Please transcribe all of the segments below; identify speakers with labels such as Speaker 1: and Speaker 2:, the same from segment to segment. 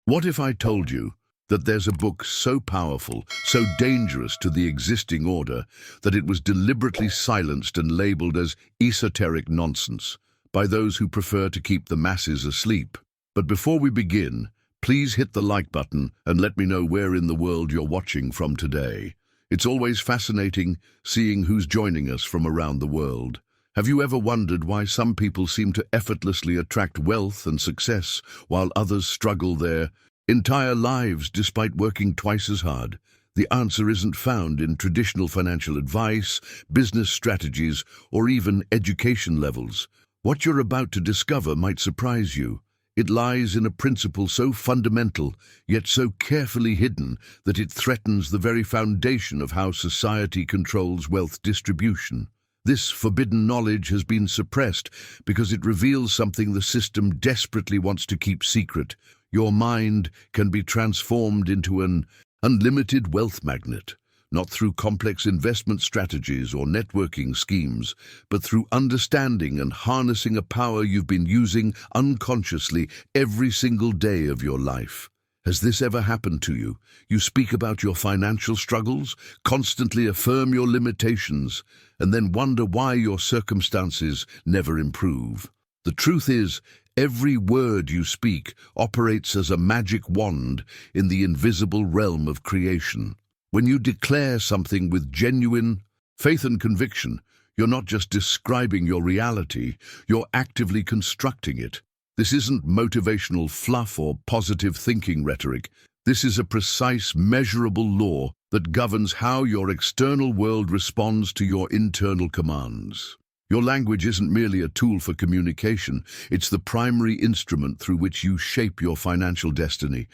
Speaker 1: What if I told you that there's a book so powerful, so dangerous to the existing order, that it was deliberately silenced and labeled as esoteric nonsense by those who prefer to keep the masses asleep? But before we begin, please hit the like button and let me know where in the world you're watching from today. It's always fascinating seeing who's joining us from around the world. Have you ever wondered why some people seem to effortlessly attract wealth and success while others struggle their entire lives despite working twice as hard? The answer isn't found in traditional financial advice, business strategies, or even education levels. What you're about to discover might surprise you. It lies in a principle so fundamental, yet so carefully hidden, that it threatens the very foundation of how society controls wealth distribution. This forbidden knowledge has been suppressed because it reveals something the system desperately wants to keep secret. Your mind can be transformed into an unlimited wealth magnet, not through complex investment strategies or networking schemes, but through understanding and harnessing a power you've been using unconsciously every single day of your life. Has this ever happened to you? You speak about your financial struggles, constantly affirm your limitations, and then wonder why your circumstances never improve. The truth is, every word you speak operates as a magic wand in the invisible realm of creation. When you declare something with genuine faith and conviction, you're not just describing your reality, you're actively constructing it. This isn't motivational fluff or positive thinking rhetoric. This is a precise, measurable law that governs how your external world responds to your internal commands. Your language isn't merely a tool for communication, it's the primary instrument through which you shape your financial destiny.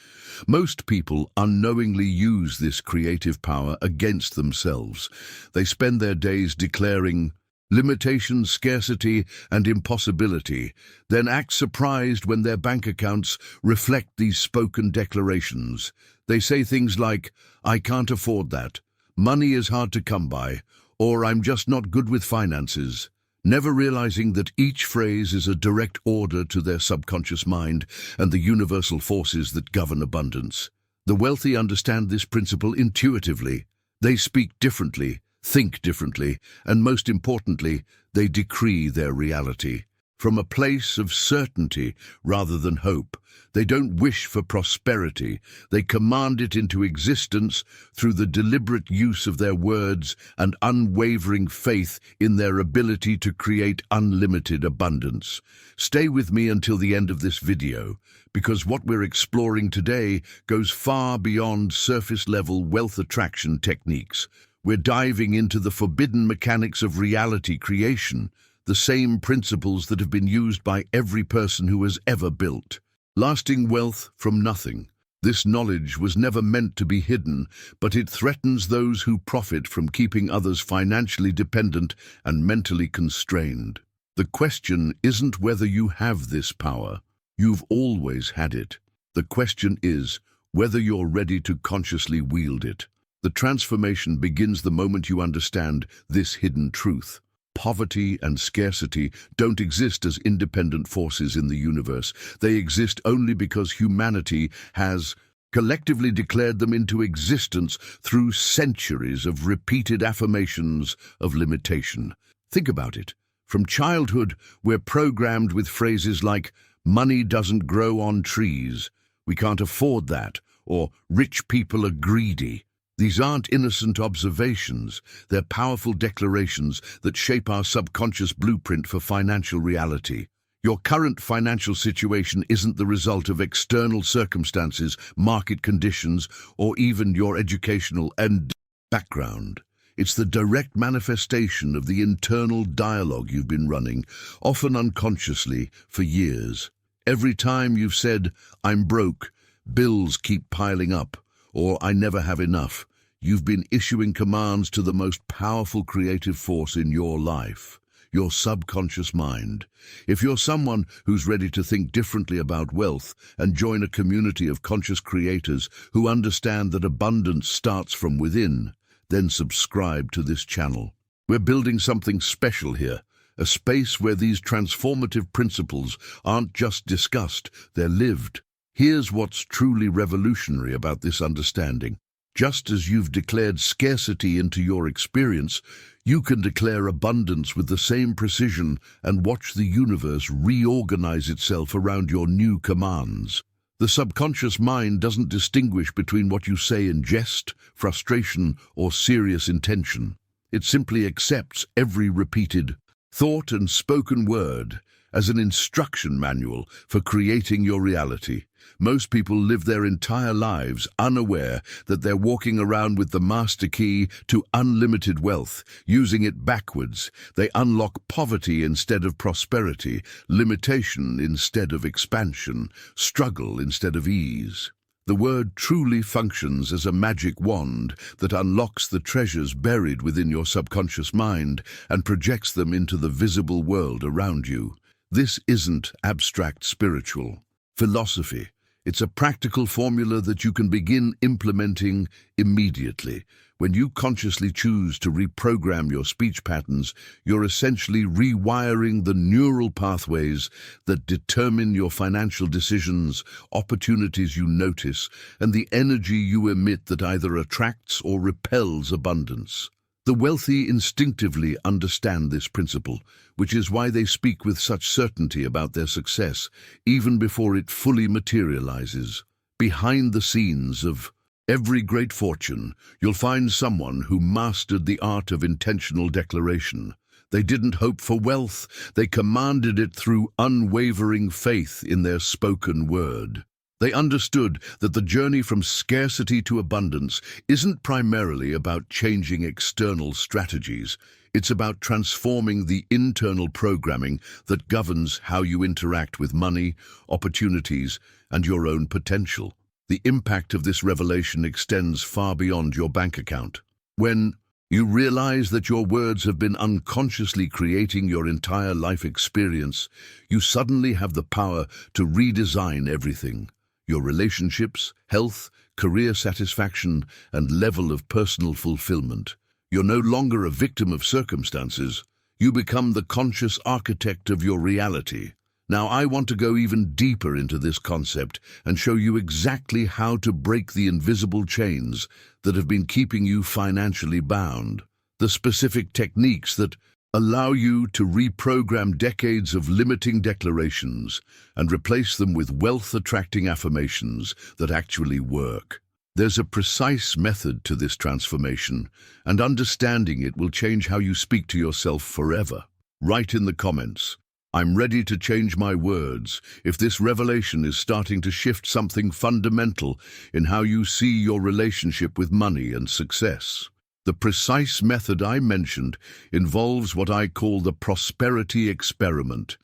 Speaker 1: Most people unknowingly use this creative power against themselves. They spend their days declaring limitation, scarcity, and impossibility, then act surprised when their bank accounts reflect these spoken declarations. They say things like, "I can't afford that," "money is hard to come by," or "I'm just not good with finances," never realizing that each phrase is a direct order to their subconscious mind and the universal forces that govern abundance. The wealthy understand this principle intuitively. They speak differently, think differently, and most importantly, they decree their reality from a place of certainty rather than hope. They don't wish for prosperity. They command it into existence through the deliberate use of their words and unwavering faith in their ability to create unlimited abundance. Stay with me until the end of this video, because what we're exploring today goes far beyond surface-level wealth attraction techniques. We're diving into the forbidden mechanics of reality creation, the same principles that have been used by every person who has ever built lasting wealth from nothing. This knowledge was never meant to be hidden, but it threatens those who profit from keeping others financially dependent and mentally constrained. The question isn't whether you have this power. You've always had it. The question is whether you're ready to consciously wield it. The transformation begins the moment you understand this hidden truth. Poverty and scarcity don't exist as independent forces in the universe. They exist only because humanity has collectively declared them into existence through centuries of repeated affirmations of limitation. Think about it. From childhood, we're programmed with phrases like, "Money doesn't grow on trees," "We can't afford that," or "Rich people are greedy." These aren't innocent observations, they're powerful declarations that shape our subconscious blueprint for financial reality. Your current financial situation isn't the result of external circumstances, market conditions, or even your educational and background. It's the direct manifestation of the internal dialogue you've been running, often unconsciously, for years. Every time you've said, "I'm broke," "Bills keep piling up," or "I never have enough," you've been issuing commands to the most powerful creative force in your life, your subconscious mind. If you're someone who's ready to think differently about wealth and join a community of conscious creators who understand that abundance starts from within, then subscribe to this channel. We're building something special here, a space where these transformative principles aren't just discussed, they're lived. Here's what's truly revolutionary about this understanding. Just as you've declared scarcity into your experience, you can declare abundance with the same precision and watch the universe reorganize itself around your new commands. The subconscious mind doesn't distinguish between what you say in jest, frustration, or serious intention. It simply accepts every repeated thought and spoken word as an instruction manual for creating your reality. Most people live their entire lives unaware that they're walking around with the master key to unlimited wealth, using it backwards. They unlock poverty instead of prosperity, limitation instead of expansion, struggle instead of ease. The word truly functions as a magic wand that unlocks the treasures buried within your subconscious mind and projects them into the visible world around you. This isn't abstract spiritual philosophy. It's a practical formula that you can begin implementing immediately. When you consciously choose to reprogram your speech patterns, you're essentially rewiring the neural pathways that determine your financial decisions, opportunities you notice, and the energy you emit that either attracts or repels abundance. The wealthy instinctively understand this principle, which is why they speak with such certainty about their success, even before it fully materializes. Behind the scenes of every great fortune, you'll find someone who mastered the art of intentional declaration. They didn't hope for wealth, they commanded it through unwavering faith in their spoken word. They understood that the journey from scarcity to abundance isn't primarily about changing external strategies. It's about transforming the internal programming that governs how you interact with money, opportunities, and your own potential. The impact of this revelation extends far beyond your bank account. When you realize that your words have been unconsciously creating your entire life experience, you suddenly have the power to redesign everything. Your relationships, health, career satisfaction, and level of personal fulfillment. You're no longer a victim of circumstances. You become the conscious architect of your reality. Now, I want to go even deeper into this concept and show you exactly how to break the invisible chains that have been keeping you financially bound. The specific techniques that allow you to reprogram decades of limiting declarations and replace them with wealth-attracting affirmations that actually work. There's a precise method to this transformation, and understanding it will change how you speak to yourself forever. Write in the comments, "I'm ready to change my words," if this revelation is starting to shift something fundamental in how you see your relationship with money and success. The precise method I mentioned involves what I call the prosperity experiment,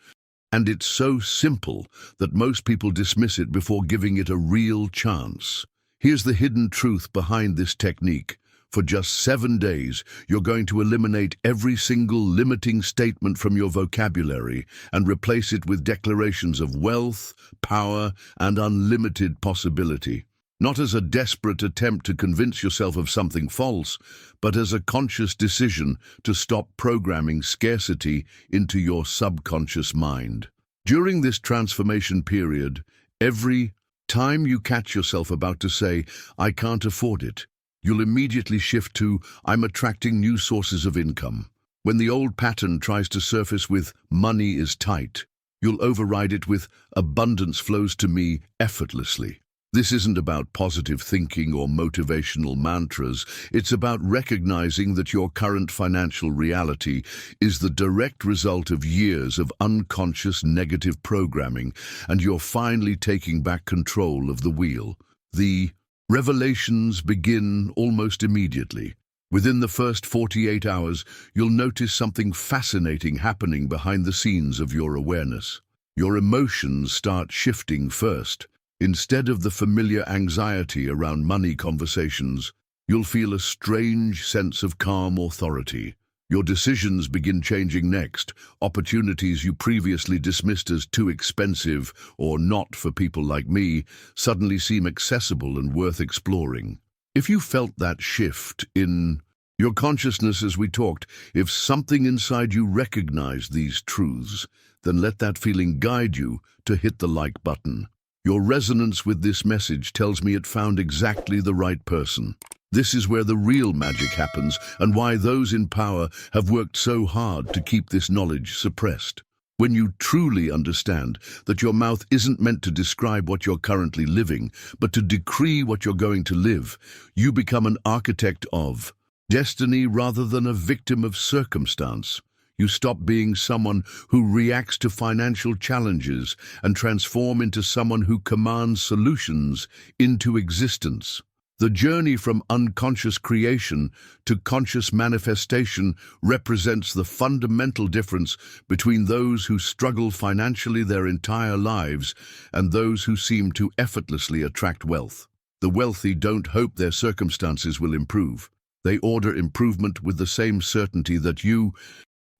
Speaker 1: and it's so simple that most people dismiss it before giving it a real chance. Here's the hidden truth behind this technique. For just 7 days, you're going to eliminate every single limiting statement from your vocabulary and replace it with declarations of wealth, power, and unlimited possibility. Not as a desperate attempt to convince yourself of something false, but as a conscious decision to stop programming scarcity into your subconscious mind. During this transformation period, every time you catch yourself about to say, "I can't afford it," you'll immediately shift to, "I'm attracting new sources of income." When the old pattern tries to surface with, "Money is tight," you'll override it with, "Abundance flows to me effortlessly." This isn't about positive thinking or motivational mantras. It's about recognizing that your current financial reality is the direct result of years of unconscious negative programming, and you're finally taking back control of the wheel. The revelations begin almost immediately. Within the first 48 hours, you'll notice something fascinating happening behind the scenes of your awareness. Your emotions start shifting first. Instead of the familiar anxiety around money conversations, you'll feel a strange sense of calm authority. Your decisions begin changing next. Opportunities you previously dismissed as too expensive or not for people like me suddenly seem accessible and worth exploring. If you felt that shift in your consciousness as we talked, if something inside you recognized these truths, then let that feeling guide you to hit the like button. Your resonance with this message tells me it found exactly the right person. This is where the real magic happens and why those in power have worked so hard to keep this knowledge suppressed. When you truly understand that your mouth isn't meant to describe what you're currently living, but to decree what you're going to live, you become an architect of destiny rather than a victim of circumstance. You stop being someone who reacts to financial challenges and transform into someone who commands solutions into existence. The journey from unconscious creation to conscious manifestation represents the fundamental difference between those who struggle financially their entire lives and those who seem to effortlessly attract wealth. The wealthy don't hope their circumstances will improve. They order improvement with the same certainty that you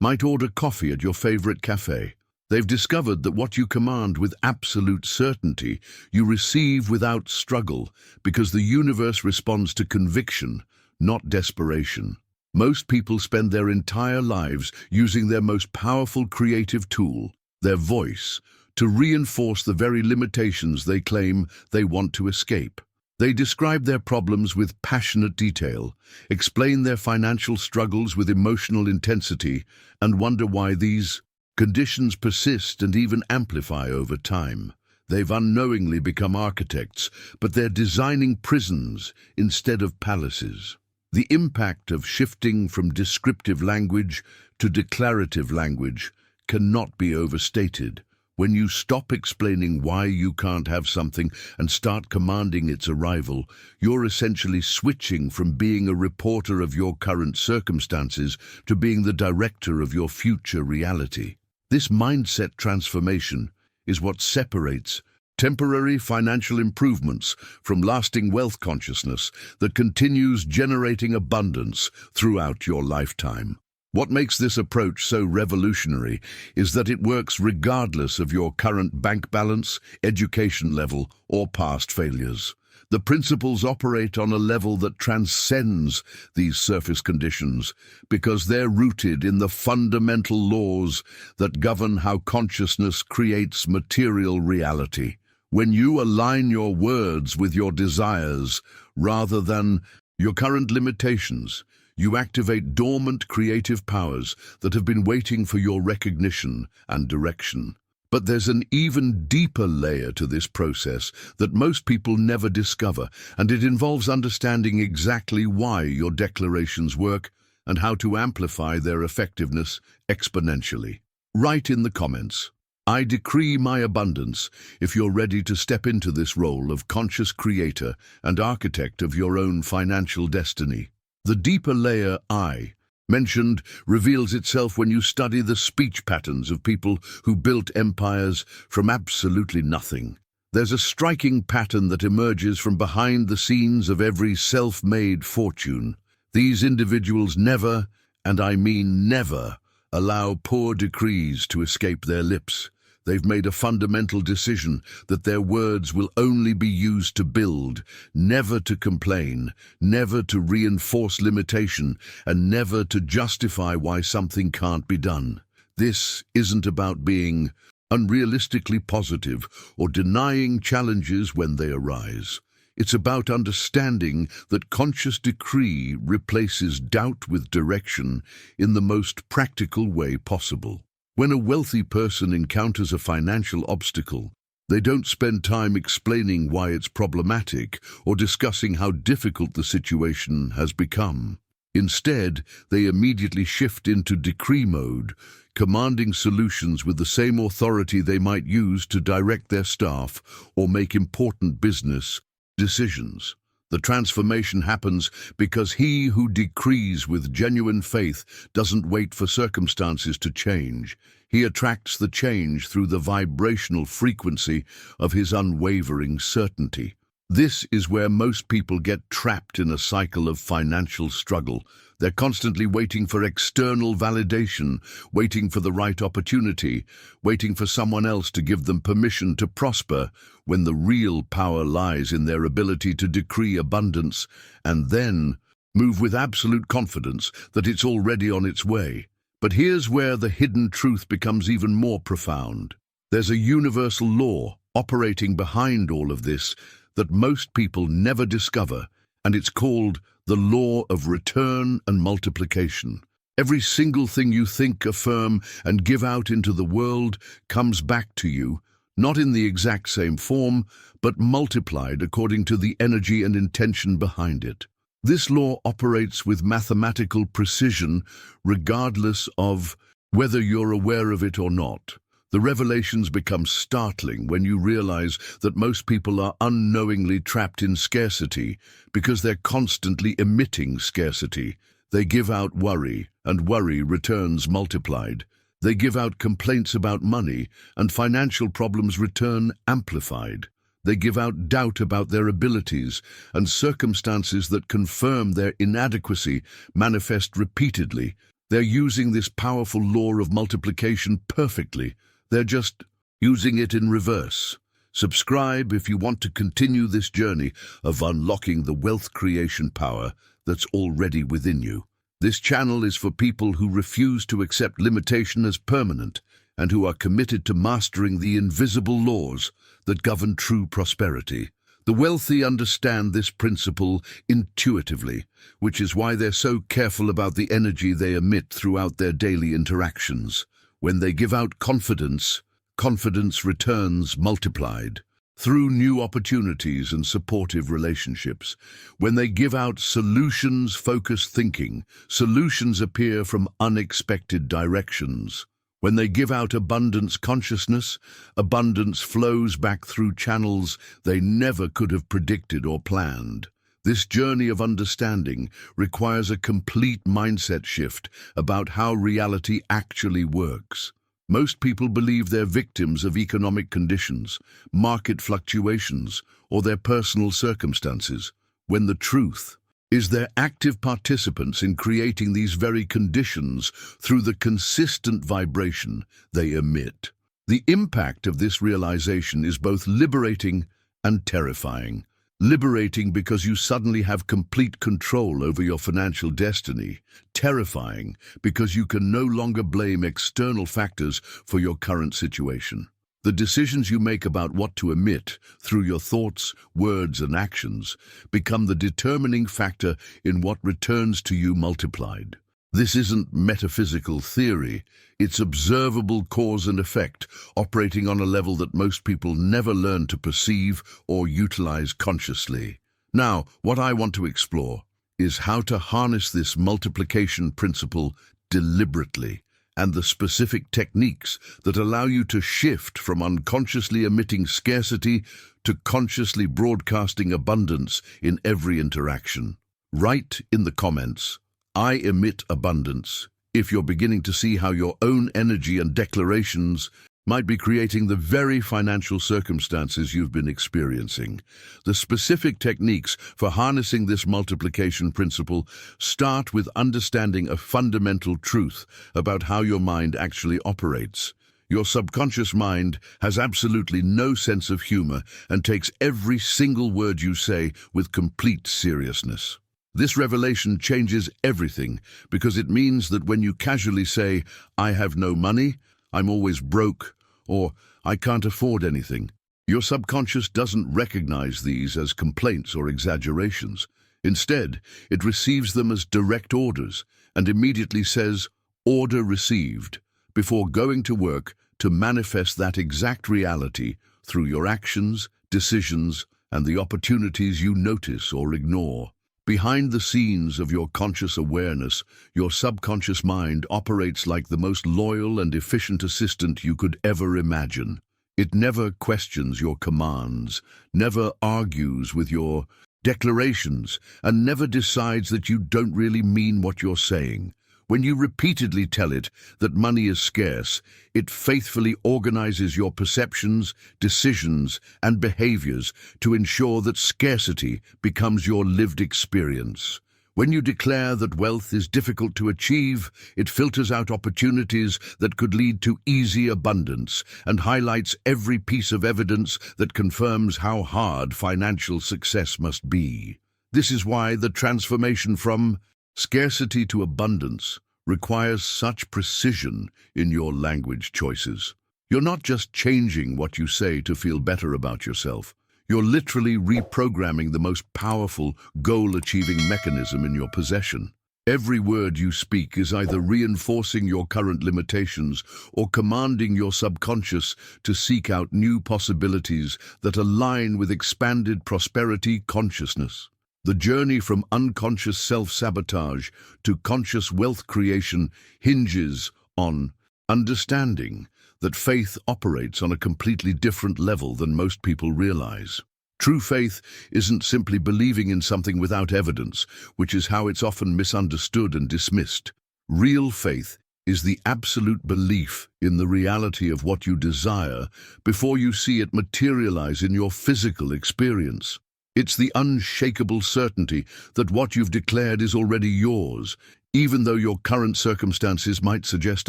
Speaker 1: might order coffee at your favorite cafe. They've discovered that what you command with absolute certainty, you receive without struggle, because the universe responds to conviction, not desperation. Most people spend their entire lives using their most powerful creative tool, their voice, to reinforce the very limitations they claim they want to escape. They describe their problems with passionate detail, explain their financial struggles with emotional intensity, and wonder why these conditions persist and even amplify over time. They've unknowingly become architects, but they're designing prisons instead of palaces. The impact of shifting from descriptive language to declarative language cannot be overstated. When you stop explaining why you can't have something and start commanding its arrival, you're essentially switching from being a reporter of your current circumstances to being the director of your future reality. This mindset transformation is what separates temporary financial improvements from lasting wealth consciousness that continues generating abundance throughout your lifetime. What makes this approach so revolutionary is that it works regardless of your current bank balance, education level, or past failures. The principles operate on a level that transcends these surface conditions because they're rooted in the fundamental laws that govern how consciousness creates material reality. When you align your words with your desires rather than your current limitations, you activate dormant creative powers that have been waiting for your recognition and direction. But there's an even deeper layer to this process that most people never discover, and it involves understanding exactly why your declarations work and how to amplify their effectiveness exponentially. Write in the comments, "I decree my abundance," if you're ready to step into this role of conscious creator and architect of your own financial destiny. The deeper layer I mentioned reveals itself when you study the speech patterns of people who built empires from absolutely nothing. There's a striking pattern that emerges from behind the scenes of every self-made fortune. These individuals never, and I mean never, allow poor decrees to escape their lips. They've made a fundamental decision that their words will only be used to build, never to complain, never to reinforce limitation, and never to justify why something can't be done. This isn't about being unrealistically positive or denying challenges when they arise. It's about understanding that conscious decree replaces doubt with direction in the most practical way possible. When a wealthy person encounters a financial obstacle, they don't spend time explaining why it's problematic or discussing how difficult the situation has become. Instead, they immediately shift into decree mode, commanding solutions with the same authority they might use to direct their staff or make important business decisions. The transformation happens because he who decrees with genuine faith doesn't wait for circumstances to change. He attracts the change through the vibrational frequency of his unwavering certainty. This is where most people get trapped in a cycle of financial struggle. They're constantly waiting for external validation, waiting for the right opportunity, waiting for someone else to give them permission to prosper, when the real power lies in their ability to decree abundance and then move with absolute confidence that it's already on its way. But here's where the hidden truth becomes even more profound. There's a universal law operating behind all of this that most people never discover, and it's called the law of return and multiplication. Every single thing you think, affirm, and give out into the world comes back to you, not in the exact same form, but multiplied according to the energy and intention behind it. This law operates with mathematical precision, regardless of whether you're aware of it or not. The revelations become startling when you realize that most people are unknowingly trapped in scarcity because they're constantly emitting scarcity. They give out worry, and worry returns multiplied. They give out complaints about money, and financial problems return amplified. They give out doubt about their abilities, and circumstances that confirm their inadequacy manifest repeatedly. They're using this powerful law of multiplication perfectly. They're just using it in reverse. Subscribe if you want to continue this journey of unlocking the wealth creation power that's already within you. This channel is for people who refuse to accept limitation as permanent and who are committed to mastering the invisible laws that govern true prosperity. The wealthy understand this principle intuitively, which is why they're so careful about the energy they emit throughout their daily interactions. When they give out confidence, confidence returns multiplied through new opportunities and supportive relationships. When they give out solutions-focused thinking, solutions appear from unexpected directions. When they give out abundance consciousness, abundance flows back through channels they never could have predicted or planned. This journey of understanding requires a complete mindset shift about how reality actually works. Most people believe they're victims of economic conditions, market fluctuations, or their personal circumstances, when the truth is they're active participants in creating these very conditions through the consistent vibration they emit. The impact of this realization is both liberating and terrifying. Liberating because you suddenly have complete control over your financial destiny. Terrifying because you can no longer blame external factors for your current situation. The decisions you make about what to emit through your thoughts, words, and actions become the determining factor in what returns to you multiplied. This isn't metaphysical theory, it's observable cause and effect, operating on a level that most people never learn to perceive or utilize consciously. Now, what I want to explore is how to harness this multiplication principle deliberately, and the specific techniques that allow you to shift from unconsciously emitting scarcity to consciously broadcasting abundance in every interaction. Write in the comments, "I emit abundance," if you're beginning to see how your own energy and declarations might be creating the very financial circumstances you've been experiencing. The specific techniques for harnessing this multiplication principle start with understanding a fundamental truth about how your mind actually operates. Your subconscious mind has absolutely no sense of humor and takes every single word you say with complete seriousness. This revelation changes everything because it means that when you casually say, "I have no money," "I'm always broke," or "I can't afford anything," your subconscious doesn't recognize these as complaints or exaggerations. Instead, it receives them as direct orders and immediately says, "Order received," before going to work to manifest that exact reality through your actions, decisions, and the opportunities you notice or ignore. Behind the scenes of your conscious awareness, your subconscious mind operates like the most loyal and efficient assistant you could ever imagine. It never questions your commands, never argues with your declarations, and never decides that you don't really mean what you're saying. When you repeatedly tell it that money is scarce, it faithfully organizes your perceptions, decisions, and behaviors to ensure that scarcity becomes your lived experience. When you declare that wealth is difficult to achieve, it filters out opportunities that could lead to easy abundance and highlights every piece of evidence that confirms how hard financial success must be. This is why the transformation from scarcity to abundance requires such precision in your language choices. You're not just changing what you say to feel better about yourself. You're literally reprogramming the most powerful, goal-achieving mechanism in your possession. Every word you speak is either reinforcing your current limitations or commanding your subconscious to seek out new possibilities that align with expanded prosperity consciousness. The journey from unconscious self-sabotage to conscious wealth creation hinges on understanding that faith operates on a completely different level than most people realize. True faith isn't simply believing in something without evidence, which is how it's often misunderstood and dismissed. Real faith is the absolute belief in the reality of what you desire before you see it materialize in your physical experience. It's the unshakable certainty that what you've declared is already yours, even though your current circumstances might suggest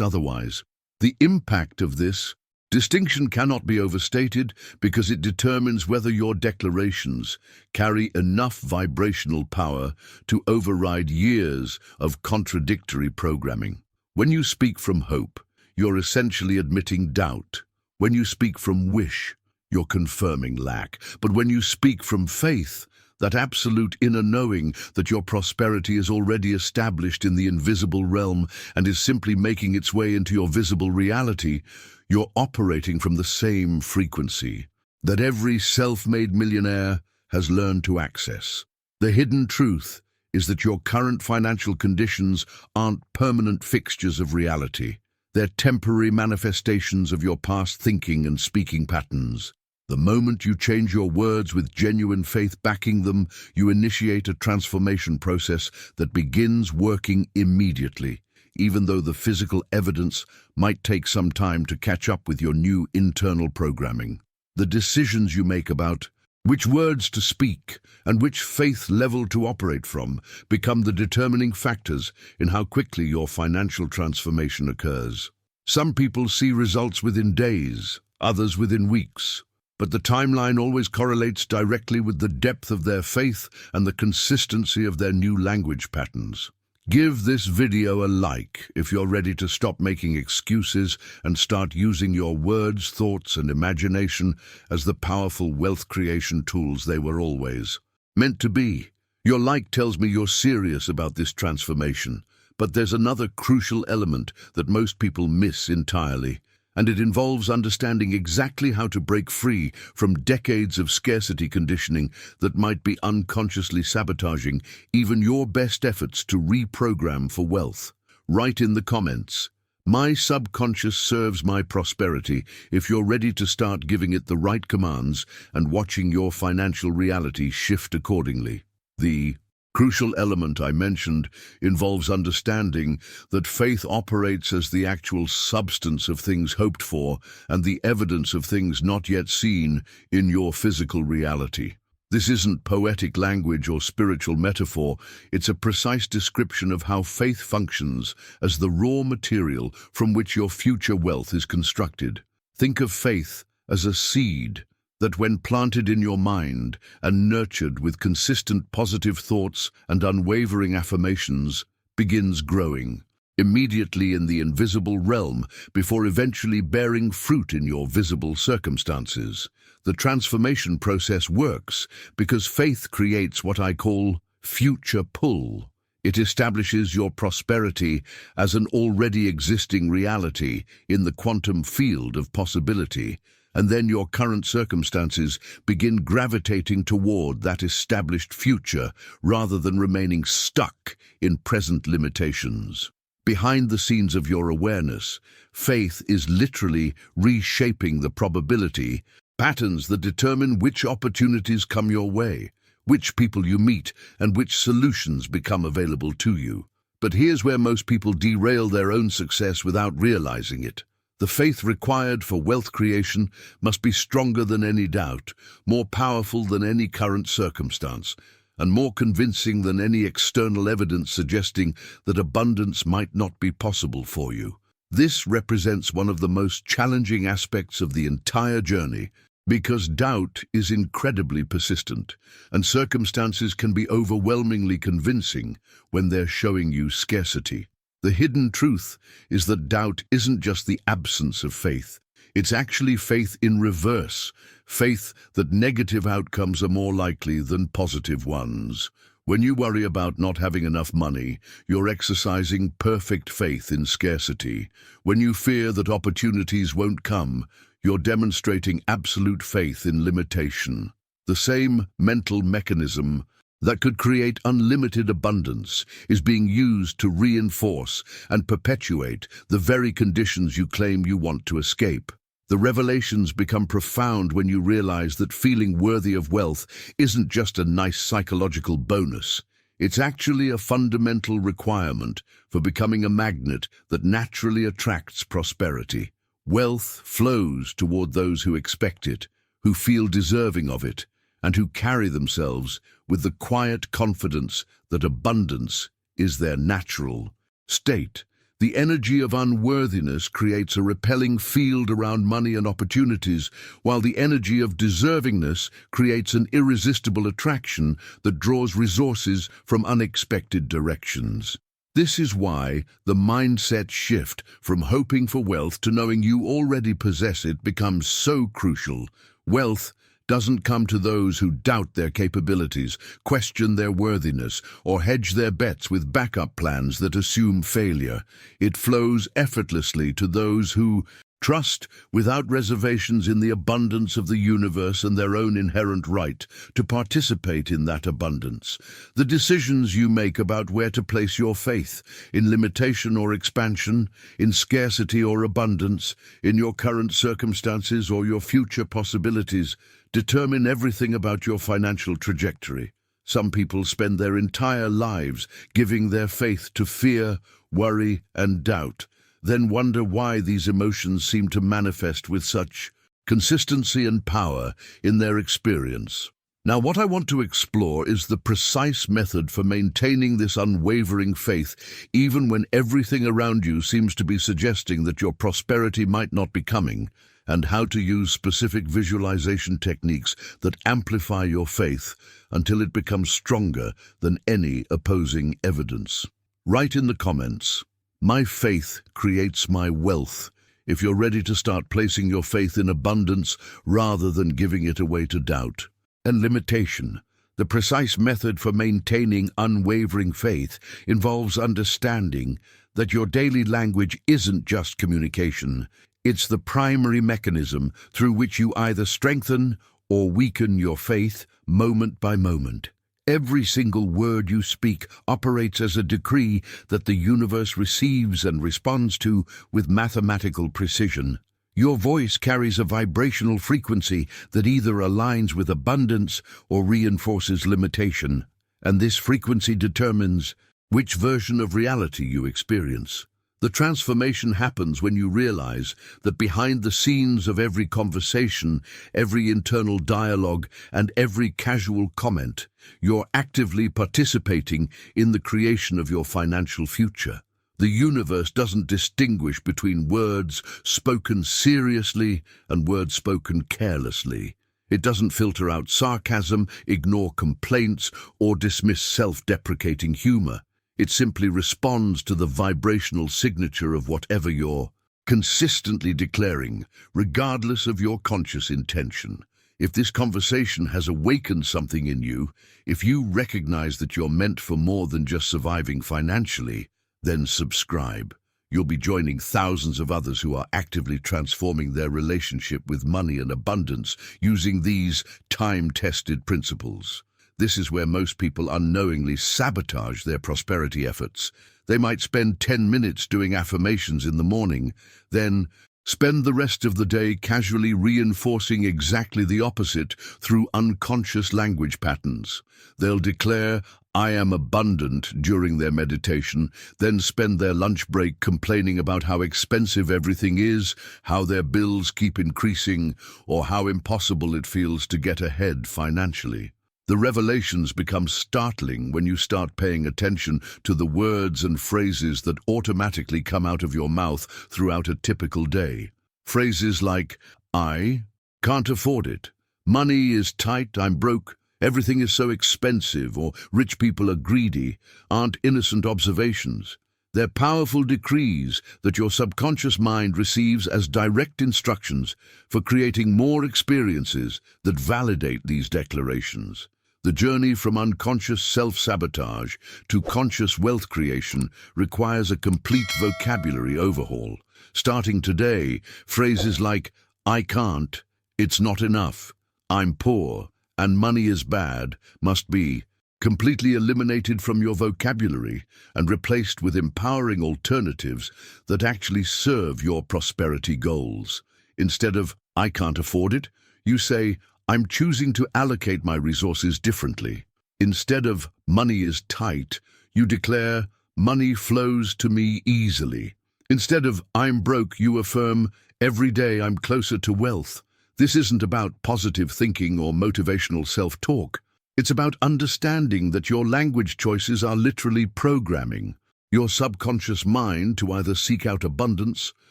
Speaker 1: otherwise. The impact of this distinction cannot be overstated because it determines whether your declarations carry enough vibrational power to override years of contradictory programming. When you speak from hope, you're essentially admitting doubt. When you speak from wish, you're confirming lack. But when you speak from faith, that absolute inner knowing that your prosperity is already established in the invisible realm and is simply making its way into your visible reality, you're operating from the same frequency that every self-made millionaire has learned to access. The hidden truth is that your current financial conditions aren't permanent fixtures of reality. They're temporary manifestations of your past thinking and speaking patterns. The moment you change your words with genuine faith backing them, you initiate a transformation process that begins working immediately, even though the physical evidence might take some time to catch up with your new internal programming. The decisions you make about which words to speak and which faith level to operate from become the determining factors in how quickly your financial transformation occurs. Some people see results within days, others within weeks. But the timeline always correlates directly with the depth of their faith and the consistency of their new language patterns. Give this video a like if you're ready to stop making excuses and start using your words, thoughts, and imagination as the powerful wealth creation tools they were always meant to be. Your like tells me you're serious about this transformation, but there's another crucial element that most people miss entirely. And it involves understanding exactly how to break free from decades of scarcity conditioning that might be unconsciously sabotaging even your best efforts to reprogram for wealth. Write in the comments, "My subconscious serves my prosperity," if you're ready to start giving it the right commands and watching your financial reality shift accordingly. The crucial element I mentioned involves understanding that faith operates as the actual substance of things hoped for and the evidence of things not yet seen in your physical reality. This isn't poetic language or spiritual metaphor, it's a precise description of how faith functions as the raw material from which your future wealth is constructed. Think of faith as a seed that, when planted in your mind and nurtured with consistent positive thoughts and unwavering affirmations, begins growing immediately in the invisible realm before eventually bearing fruit in your visible circumstances. The transformation process works because faith creates what I call future pull. It establishes your prosperity as an already existing reality in the quantum field of possibility, and then your current circumstances begin gravitating toward that established future rather than remaining stuck in present limitations. Behind the scenes of your awareness, faith is literally reshaping the probability patterns that determine which opportunities come your way, which people you meet, and which solutions become available to you. But here's where most people derail their own success without realizing it. The faith required for wealth creation must be stronger than any doubt, more powerful than any current circumstance, and more convincing than any external evidence suggesting that abundance might not be possible for you. This represents one of the most challenging aspects of the entire journey, because doubt is incredibly persistent, and circumstances can be overwhelmingly convincing when they're showing you scarcity. The hidden truth is that doubt isn't just the absence of faith, It's actually faith in reverse, faith that negative outcomes are more likely than positive ones. When you worry about not having enough money, you're exercising perfect faith in scarcity. When you fear that opportunities won't come, you're demonstrating absolute faith in limitation. The same mental mechanism that could create unlimited abundance is being used to reinforce and perpetuate the very conditions you claim you want to escape. The revelations become profound when you realize that feeling worthy of wealth isn't just a nice psychological bonus. It's actually a fundamental requirement for becoming a magnet that naturally attracts prosperity. Wealth flows toward those who expect it, who feel deserving of it, and who carry themselves with the quiet confidence that abundance is their natural state. The energy of unworthiness creates a repelling field around money and opportunities, while the energy of deservingness creates an irresistible attraction that draws resources from unexpected directions. This is why the mindset shift from hoping for wealth to knowing you already possess it becomes so crucial. Wealth doesn't come to those who doubt their capabilities, question their worthiness, or hedge their bets with backup plans that assume failure. It flows effortlessly to those who trust without reservations in the abundance of the universe and their own inherent right to participate in that abundance. The decisions you make about where to place your faith, in limitation or expansion, in scarcity or abundance, in your current circumstances or your future possibilities, determine everything about your financial trajectory. Some people spend their entire lives giving their faith to fear, worry, and doubt, then wonder why these emotions seem to manifest with such consistency and power in their experience. Now, what I want to explore is the precise method for maintaining this unwavering faith, even when everything around you seems to be suggesting that your prosperity might not be coming, and how to use specific visualization techniques that amplify your faith until it becomes stronger than any opposing evidence. Write in the comments, "My faith creates my wealth," if you're ready to start placing your faith in abundance rather than giving it away to doubt. And limitation. The precise method for maintaining unwavering faith involves understanding that your daily language isn't just communication. It's the primary mechanism through which you either strengthen or weaken your faith moment by moment. Every single word you speak operates as a decree that the universe receives and responds to with mathematical precision. Your voice carries a vibrational frequency that either aligns with abundance or reinforces limitation, and this frequency determines which version of reality you experience. The transformation happens when you realize that behind the scenes of every conversation, every internal dialogue, and every casual comment, you're actively participating in the creation of your financial future. The universe doesn't distinguish between words spoken seriously and words spoken carelessly. It doesn't filter out sarcasm, ignore complaints, or dismiss self-deprecating humor. It simply responds to the vibrational signature of whatever you're consistently declaring, regardless of your conscious intention. If this conversation has awakened something in you, if you recognize that you're meant for more than just surviving financially, then subscribe. You'll be joining thousands of others who are actively transforming their relationship with money and abundance using these time-tested principles. This is where most people unknowingly sabotage their prosperity efforts. They might spend 10 minutes doing affirmations in the morning, then spend the rest of the day casually reinforcing exactly the opposite through unconscious language patterns. They'll declare, "I am abundant," during their meditation, then spend their lunch break complaining about how expensive everything is, how their bills keep increasing, or how impossible it feels to get ahead financially. The revelations become startling when you start paying attention to the words and phrases that automatically come out of your mouth throughout a typical day. Phrases like, "I can't afford it," "Money is tight, I'm broke," "Everything is so expensive," or "Rich people are greedy," aren't innocent observations. They're powerful decrees that your subconscious mind receives as direct instructions for creating more experiences that validate these declarations. The journey from unconscious self-sabotage to conscious wealth creation requires a complete vocabulary overhaul. Starting today, phrases like, "I can't," "It's not enough," "I'm poor," and "money is bad" must be completely eliminated from your vocabulary and replaced with empowering alternatives that actually serve your prosperity goals. Instead of, "I can't afford it," you say, "I'm choosing to allocate my resources differently." Instead of, "Money is tight," you declare, "Money flows to me easily." Instead of, "I'm broke," you affirm, "Every day I'm closer to wealth." This isn't about positive thinking or motivational self-talk. It's about understanding that your language choices are literally programming your subconscious mind to either seek out abundance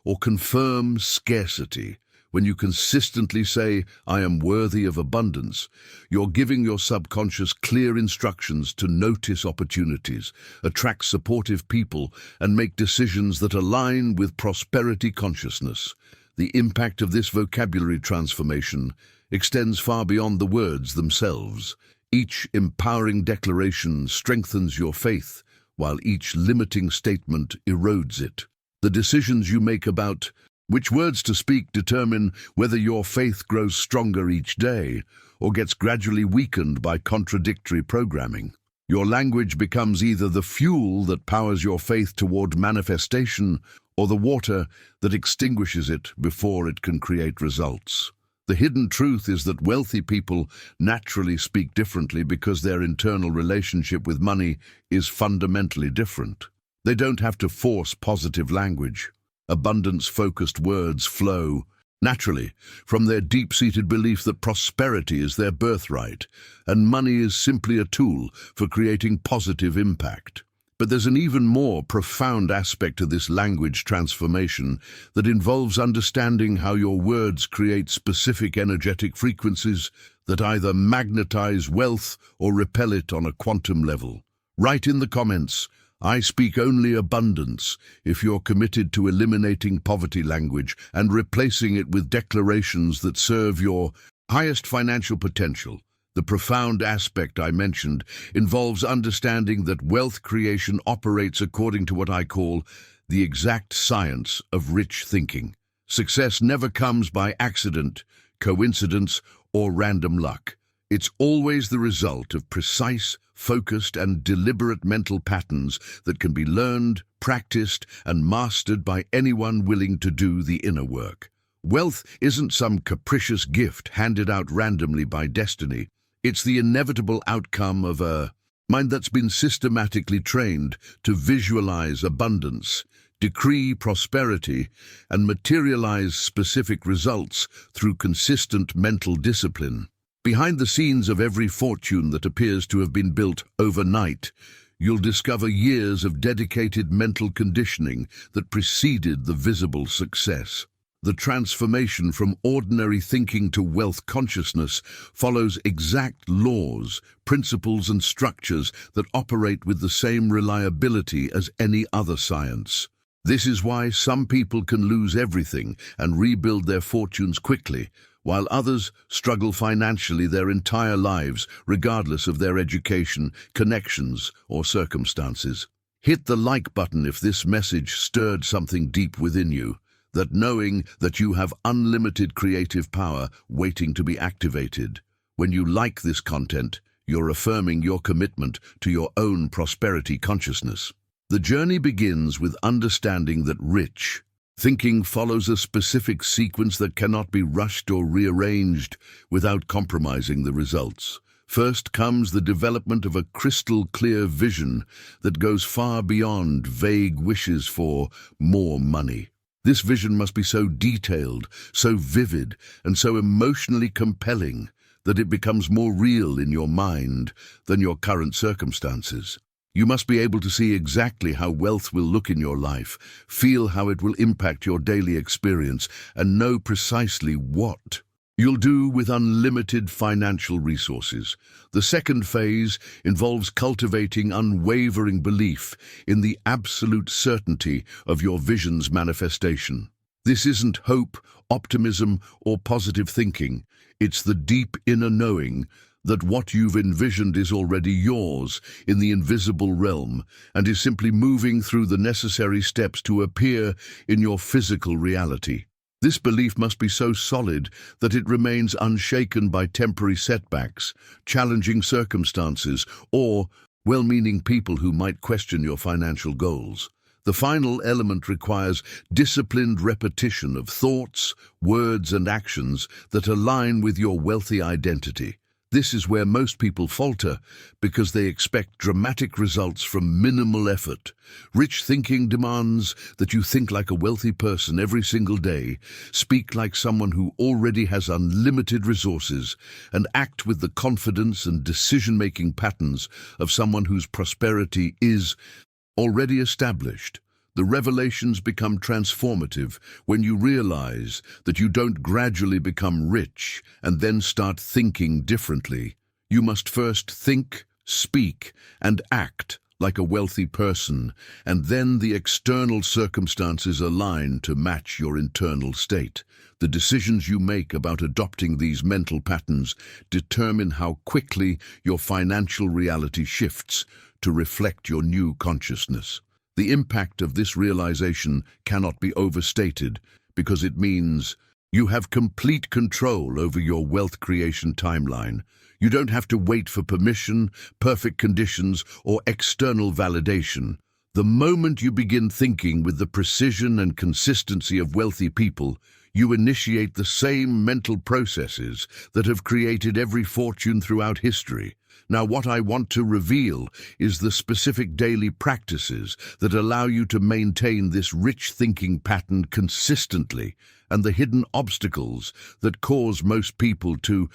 Speaker 1: or confirm scarcity. When you consistently say, "I am worthy of abundance," you're giving your subconscious clear instructions to notice opportunities, attract supportive people, and make decisions that align with prosperity consciousness. The impact of this vocabulary transformation extends far beyond the words themselves. Each empowering declaration strengthens your faith, while each limiting statement erodes it. The decisions you make about which words to speak determine whether your faith grows stronger each day or gets gradually weakened by contradictory programming. Your language becomes either the fuel that powers your faith toward manifestation or the water that extinguishes it before it can create results. The hidden truth is that wealthy people naturally speak differently because their internal relationship with money is fundamentally different. They don't have to force positive language. Abundance-focused words flow naturally from their deep-seated belief that prosperity is their birthright and money is simply a tool for creating positive impact. But there's an even more profound aspect to this language transformation that involves understanding how your words create specific energetic frequencies that either magnetize wealth or repel it on a quantum level. Write in the comments, "I speak only abundance," if you're committed to eliminating poverty language and replacing it with declarations that serve your highest financial potential. The profound aspect I mentioned involves understanding that wealth creation operates according to what I call the exact science of rich thinking. Success never comes by accident, coincidence, or random luck. It's always the result of precise, focused, and deliberate mental patterns that can be learned, practiced, and mastered by anyone willing to do the inner work. Wealth isn't some capricious gift handed out randomly by destiny. It's the inevitable outcome of a mind that's been systematically trained to visualize abundance, decree prosperity, and materialize specific results through consistent mental discipline. Behind the scenes of every fortune that appears to have been built overnight, you'll discover years of dedicated mental conditioning that preceded the visible success. The transformation from ordinary thinking to wealth consciousness follows exact laws, principles, and structures that operate with the same reliability as any other science. This is why some people can lose everything and rebuild their fortunes quickly, while others struggle financially their entire lives, regardless of their education, connections, or circumstances. Hit the like button if this message stirred something deep within you. That knowing that you have unlimited creative power waiting to be activated. When you like this content, you're affirming your commitment to your own prosperity consciousness. The journey begins with understanding that rich thinking follows a specific sequence that cannot be rushed or rearranged without compromising the results. First comes the development of a crystal-clear vision that goes far beyond vague wishes for more money. This vision must be so detailed, so vivid, and so emotionally compelling that it becomes more real in your mind than your current circumstances. You must be able to see exactly how wealth will look in your life, feel how it will impact your daily experience, and know precisely what you'll do with unlimited financial resources. The second phase involves cultivating unwavering belief in the absolute certainty of your vision's manifestation. This isn't hope, optimism, or positive thinking. It's the deep inner knowing that what you've envisioned is already yours in the invisible realm and is simply moving through the necessary steps to appear in your physical reality. This belief must be so solid that it remains unshaken by temporary setbacks, challenging circumstances, or well-meaning people who might question your financial goals. The final element requires disciplined repetition of thoughts, words, and actions that align with your wealthy identity. This is where most people falter because they expect dramatic results from minimal effort. Rich thinking demands that you think like a wealthy person every single day, speak like someone who already has unlimited resources, and act with the confidence and decision-making patterns of someone whose prosperity is already established. The revelations become transformative when you realize that you don't gradually become rich and then start thinking differently. You must first think, speak, and act like a wealthy person, and then the external circumstances align to match your internal state. The decisions you make about adopting these mental patterns determine how quickly your financial reality shifts to reflect your new consciousness. The impact of this realization cannot be overstated because it means you have complete control over your wealth creation timeline. You don't have to wait for permission, perfect conditions, or external validation. The moment you begin thinking with the precision and consistency of wealthy people, you initiate the same mental processes that have created every fortune throughout history. Now, what I want to reveal is the specific daily practices that allow you to maintain this rich thinking pattern consistently, and the hidden obstacles that cause most people to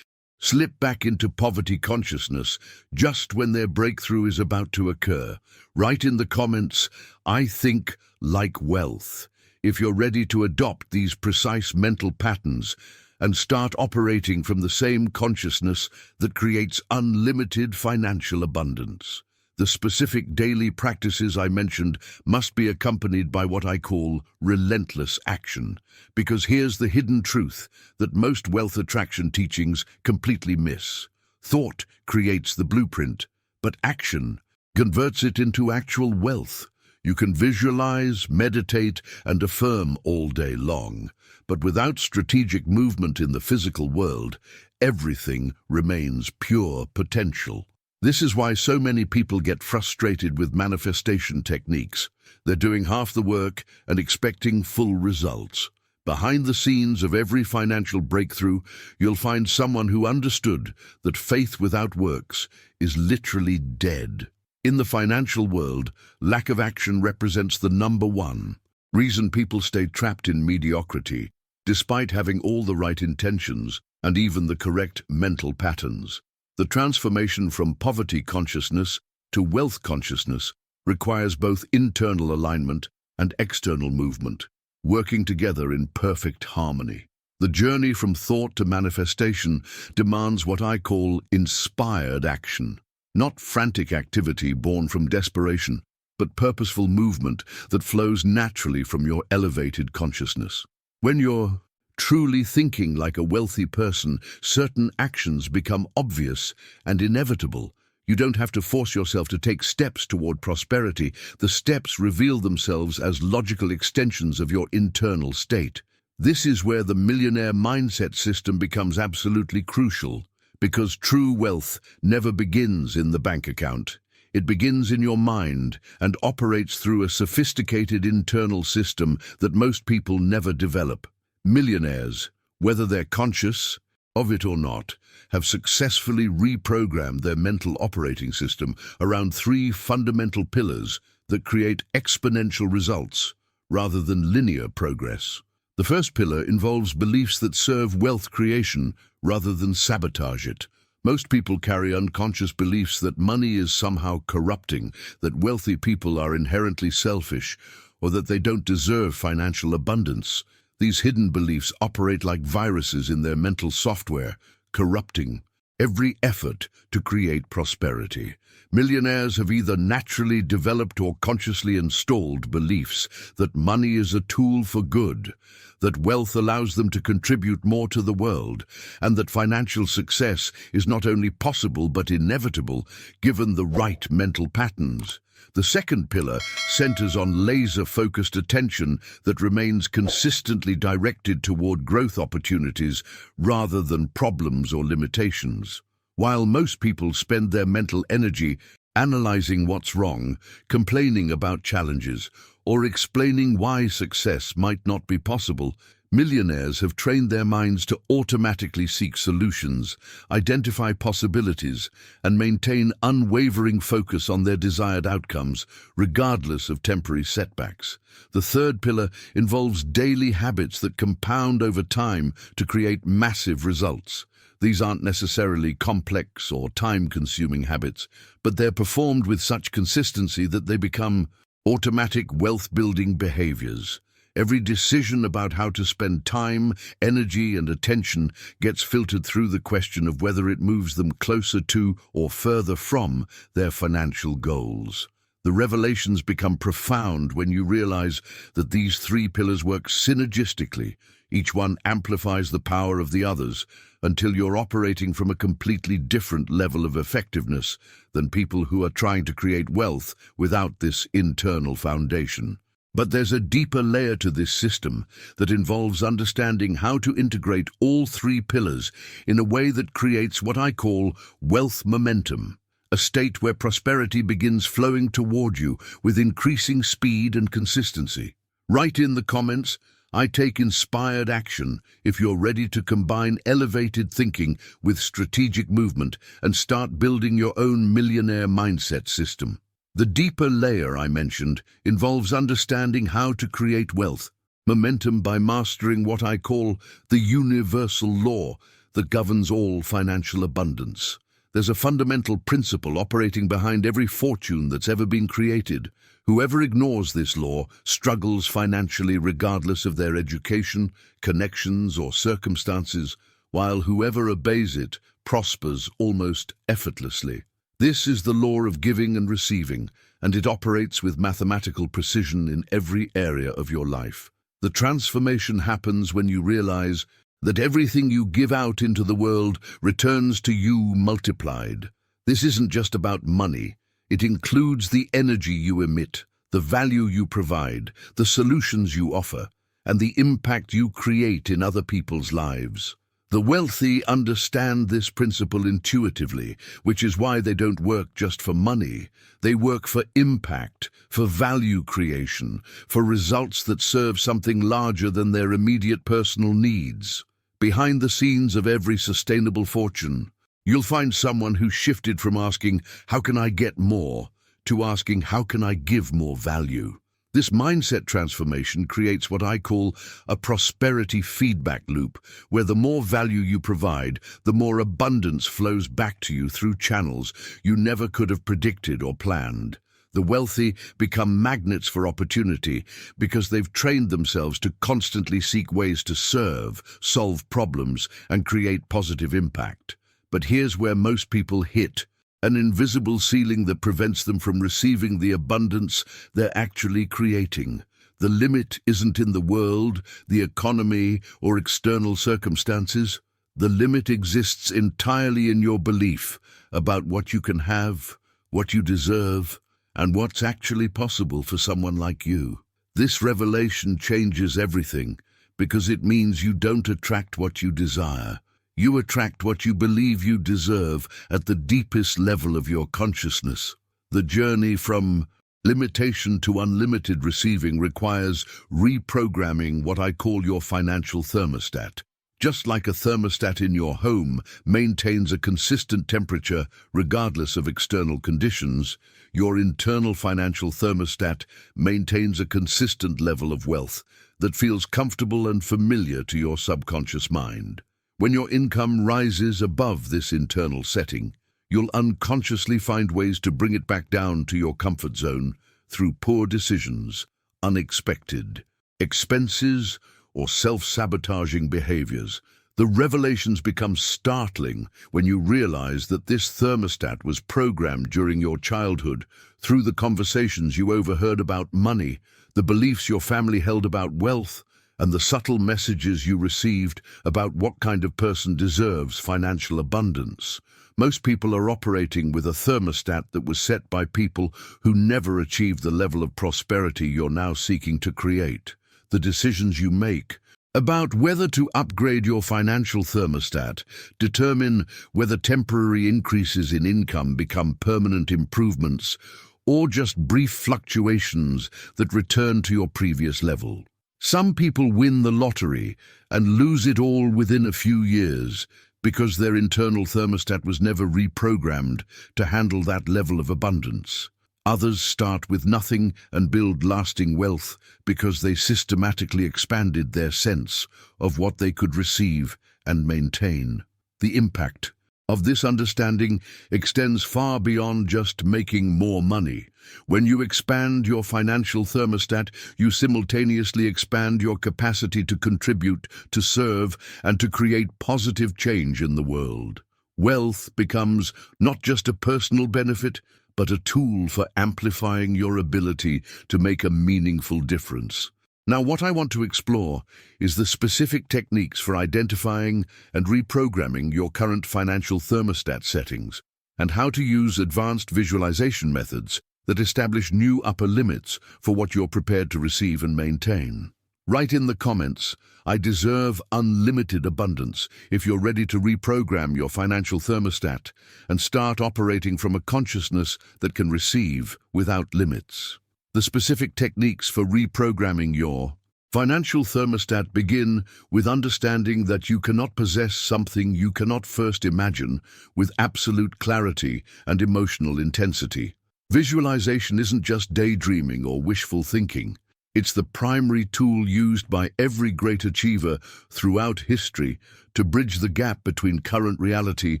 Speaker 1: slip back into poverty consciousness just when their breakthrough is about to occur. Write in the comments, "I think like wealth," if you're ready to adopt these precise mental patterns and start operating from the same consciousness that creates unlimited financial abundance. The specific daily practices I mentioned must be accompanied by what I call relentless action, because here's the hidden truth that most wealth attraction teachings completely miss. Thought creates the blueprint, but action converts it into actual wealth. You can visualize, meditate, and affirm all day long, but without strategic movement in the physical world, everything remains pure potential. This is why so many people get frustrated with manifestation techniques. They're doing half the work and expecting full results. Behind the scenes of every financial breakthrough, you'll find someone who understood that faith without works is literally dead. In the financial world, lack of action represents the number one reason people stay trapped in mediocrity, despite having all the right intentions and even the correct mental patterns. The transformation from poverty consciousness to wealth consciousness requires both internal alignment and external movement, working together in perfect harmony. The journey from thought to manifestation demands what I call inspired action. Not frantic activity born from desperation, but purposeful movement that flows naturally from your elevated consciousness. When you're truly thinking like a wealthy person, certain actions become obvious and inevitable. You don't have to force yourself to take steps toward prosperity. The steps reveal themselves as logical extensions of your internal state. This is where the millionaire mindset system becomes absolutely crucial. Because true wealth never begins in the bank account. It begins in your mind and operates through a sophisticated internal system that most people never develop. Millionaires, whether they're conscious of it or not, have successfully reprogrammed their mental operating system around three fundamental pillars that create exponential results rather than linear progress. The first pillar involves beliefs that serve wealth creation rather than sabotage it. Most people carry unconscious beliefs that money is somehow corrupting, that wealthy people are inherently selfish, or that they don't deserve financial abundance. These hidden beliefs operate like viruses in their mental software, corrupting every effort to create prosperity. Millionaires have either naturally developed or consciously installed beliefs that money is a tool for good, that wealth allows them to contribute more to the world, and that financial success is not only possible but inevitable given the right mental patterns. The second pillar centers on laser-focused attention that remains consistently directed toward growth opportunities rather than problems or limitations. While most people spend their mental energy analyzing what's wrong, complaining about challenges, or explaining why success might not be possible, millionaires have trained their minds to automatically seek solutions, identify possibilities, and maintain unwavering focus on their desired outcomes, regardless of temporary setbacks. The third pillar involves daily habits that compound over time to create massive results. These aren't necessarily complex or time-consuming habits, but they're performed with such consistency that they become automatic wealth-building behaviors. Every decision about how to spend time, energy, and attention gets filtered through the question of whether it moves them closer to or further from their financial goals. The revelations become profound when you realize that these three pillars work synergistically. Each one amplifies the power of the others until you're operating from a completely different level of effectiveness than people who are trying to create wealth without this internal foundation. But there's a deeper layer to this system that involves understanding how to integrate all three pillars in a way that creates what I call wealth momentum, a state where prosperity begins flowing toward you with increasing speed and consistency. Write in the comments, "I take inspired action," if you're ready to combine elevated thinking with strategic movement and start building your own millionaire mindset system. The deeper layer I mentioned involves understanding how to create wealth momentum by mastering what I call the universal law that governs all financial abundance. There's a fundamental principle operating behind every fortune that's ever been created. Whoever ignores this law struggles financially regardless of their education, connections, or circumstances, while whoever obeys it prospers almost effortlessly. This is the law of giving and receiving, and it operates with mathematical precision in every area of your life. The transformation happens when you realize that everything you give out into the world returns to you multiplied. This isn't just about money. It includes the energy you emit, the value you provide, the solutions you offer, and the impact you create in other people's lives. The wealthy understand this principle intuitively, which is why they don't work just for money. They work for impact, for value creation, for results that serve something larger than their immediate personal needs. Behind the scenes of every sustainable fortune, you'll find someone who shifted from asking, "How can I get more?" to asking, "How can I give more value?" This mindset transformation creates what I call a prosperity feedback loop, where the more value you provide, the more abundance flows back to you through channels you never could have predicted or planned. The wealthy become magnets for opportunity because they've trained themselves to constantly seek ways to serve, solve problems, and create positive impact. But here's where most people hit an invisible ceiling that prevents them from receiving the abundance they're actually creating. The limit isn't in the world, the economy, or external circumstances. The limit exists entirely in your belief about what you can have, what you deserve, and what's actually possible for someone like you. This revelation changes everything because it means you don't attract what you desire. You attract what you believe you deserve at the deepest level of your consciousness. The journey from limitation to unlimited receiving requires reprogramming what I call your financial thermostat. Just like a thermostat in your home maintains a consistent temperature regardless of external conditions, your internal financial thermostat maintains a consistent level of wealth that feels comfortable and familiar to your subconscious mind. When your income rises above this internal setting, you'll unconsciously find ways to bring it back down to your comfort zone through poor decisions, unexpected expenses, or self-sabotaging behaviors. The revelations become startling when you realize that this thermostat was programmed during your childhood through the conversations you overheard about money, the beliefs your family held about wealth, and the subtle messages you received about what kind of person deserves financial abundance. Most people are operating with a thermostat that was set by people who never achieved the level of prosperity you're now seeking to create. The decisions you make about whether to upgrade your financial thermostat determine whether temporary increases in income become permanent improvements or just brief fluctuations that return to your previous level. Some people win the lottery and lose it all within a few years because their internal thermostat was never reprogrammed to handle that level of abundance. Others start with nothing and build lasting wealth because they systematically expanded their sense of what they could receive and maintain. The impact of this understanding extends far beyond just making more money. When you expand your financial thermostat, you simultaneously expand your capacity to contribute, to serve, and to create positive change in the world. Wealth becomes not just a personal benefit, but a tool for amplifying your ability to make a meaningful difference. Now, what I want to explore is the specific techniques for identifying and reprogramming your current financial thermostat settings, and how to use advanced visualization methods that establish new upper limits for what you're prepared to receive and maintain. Write in the comments, "I deserve unlimited abundance," if you're ready to reprogram your financial thermostat and start operating from a consciousness that can receive without limits. The specific techniques for reprogramming your financial thermostat begin with understanding that you cannot possess something you cannot first imagine with absolute clarity and emotional intensity. Visualization isn't just daydreaming or wishful thinking. It's the primary tool used by every great achiever throughout history to bridge the gap between current reality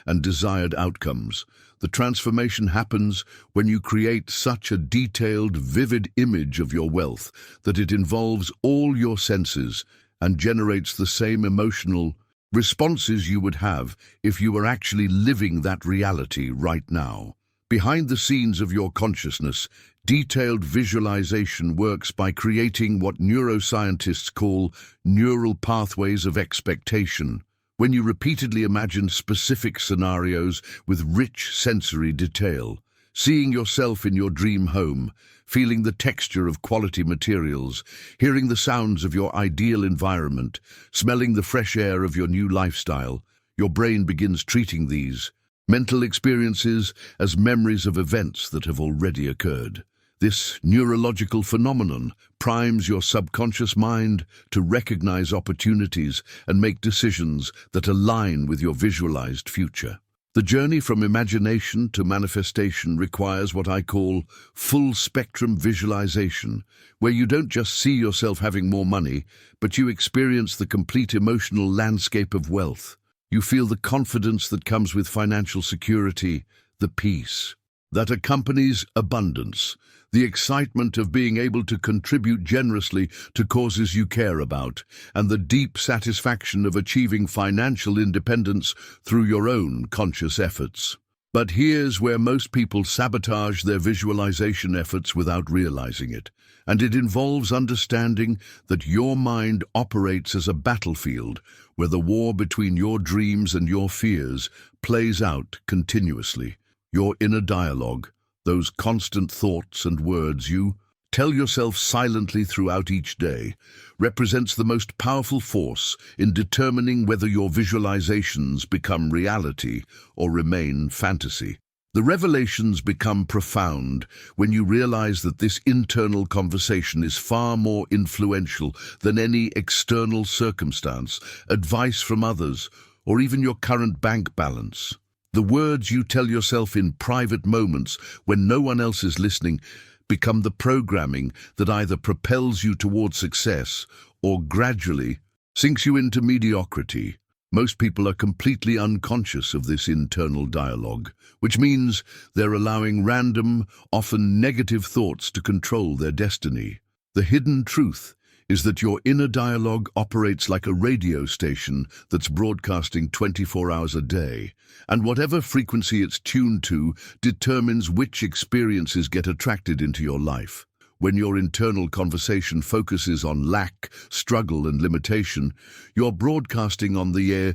Speaker 1: and desired outcomes. The transformation happens when you create such a detailed, vivid image of your wealth that it involves all your senses and generates the same emotional responses you would have if you were actually living that reality right now. Behind the scenes of your consciousness, detailed visualization works by creating what neuroscientists call neural pathways of expectation. When you repeatedly imagine specific scenarios with rich sensory detail, seeing yourself in your dream home, feeling the texture of quality materials, hearing the sounds of your ideal environment, smelling the fresh air of your new lifestyle, your brain begins treating these mental experiences as memories of events that have already occurred. This neurological phenomenon primes your subconscious mind to recognize opportunities and make decisions that align with your visualized future. The journey from imagination to manifestation requires what I call full-spectrum visualization, where you don't just see yourself having more money, but you experience the complete emotional landscape of wealth. You feel the confidence that comes with financial security, the peace that accompanies abundance, the excitement of being able to contribute generously to causes you care about, and the deep satisfaction of achieving financial independence through your own conscious efforts. But here's where most people sabotage their visualization efforts without realizing it, and it involves understanding that your mind operates as a battlefield where the war between your dreams and your fears plays out continuously. Your inner dialogue, those constant thoughts and words you tell yourself silently throughout each day, represents the most powerful force in determining whether your visualizations become reality or remain fantasy. The revelations become profound when you realize that this internal conversation is far more influential than any external circumstance, advice from others, or even your current bank balance. The words you tell yourself in private moments when no one else is listening become the programming that either propels you toward success or gradually sinks you into mediocrity. Most people are completely unconscious of this internal dialogue, which means they're allowing random, often negative thoughts to control their destiny. The hidden truth is that your inner dialogue operates like a radio station that's broadcasting 24 hours a day, and whatever frequency it's tuned to determines which experiences get attracted into your life. When your internal conversation focuses on lack, struggle, and limitation, you're broadcasting on the air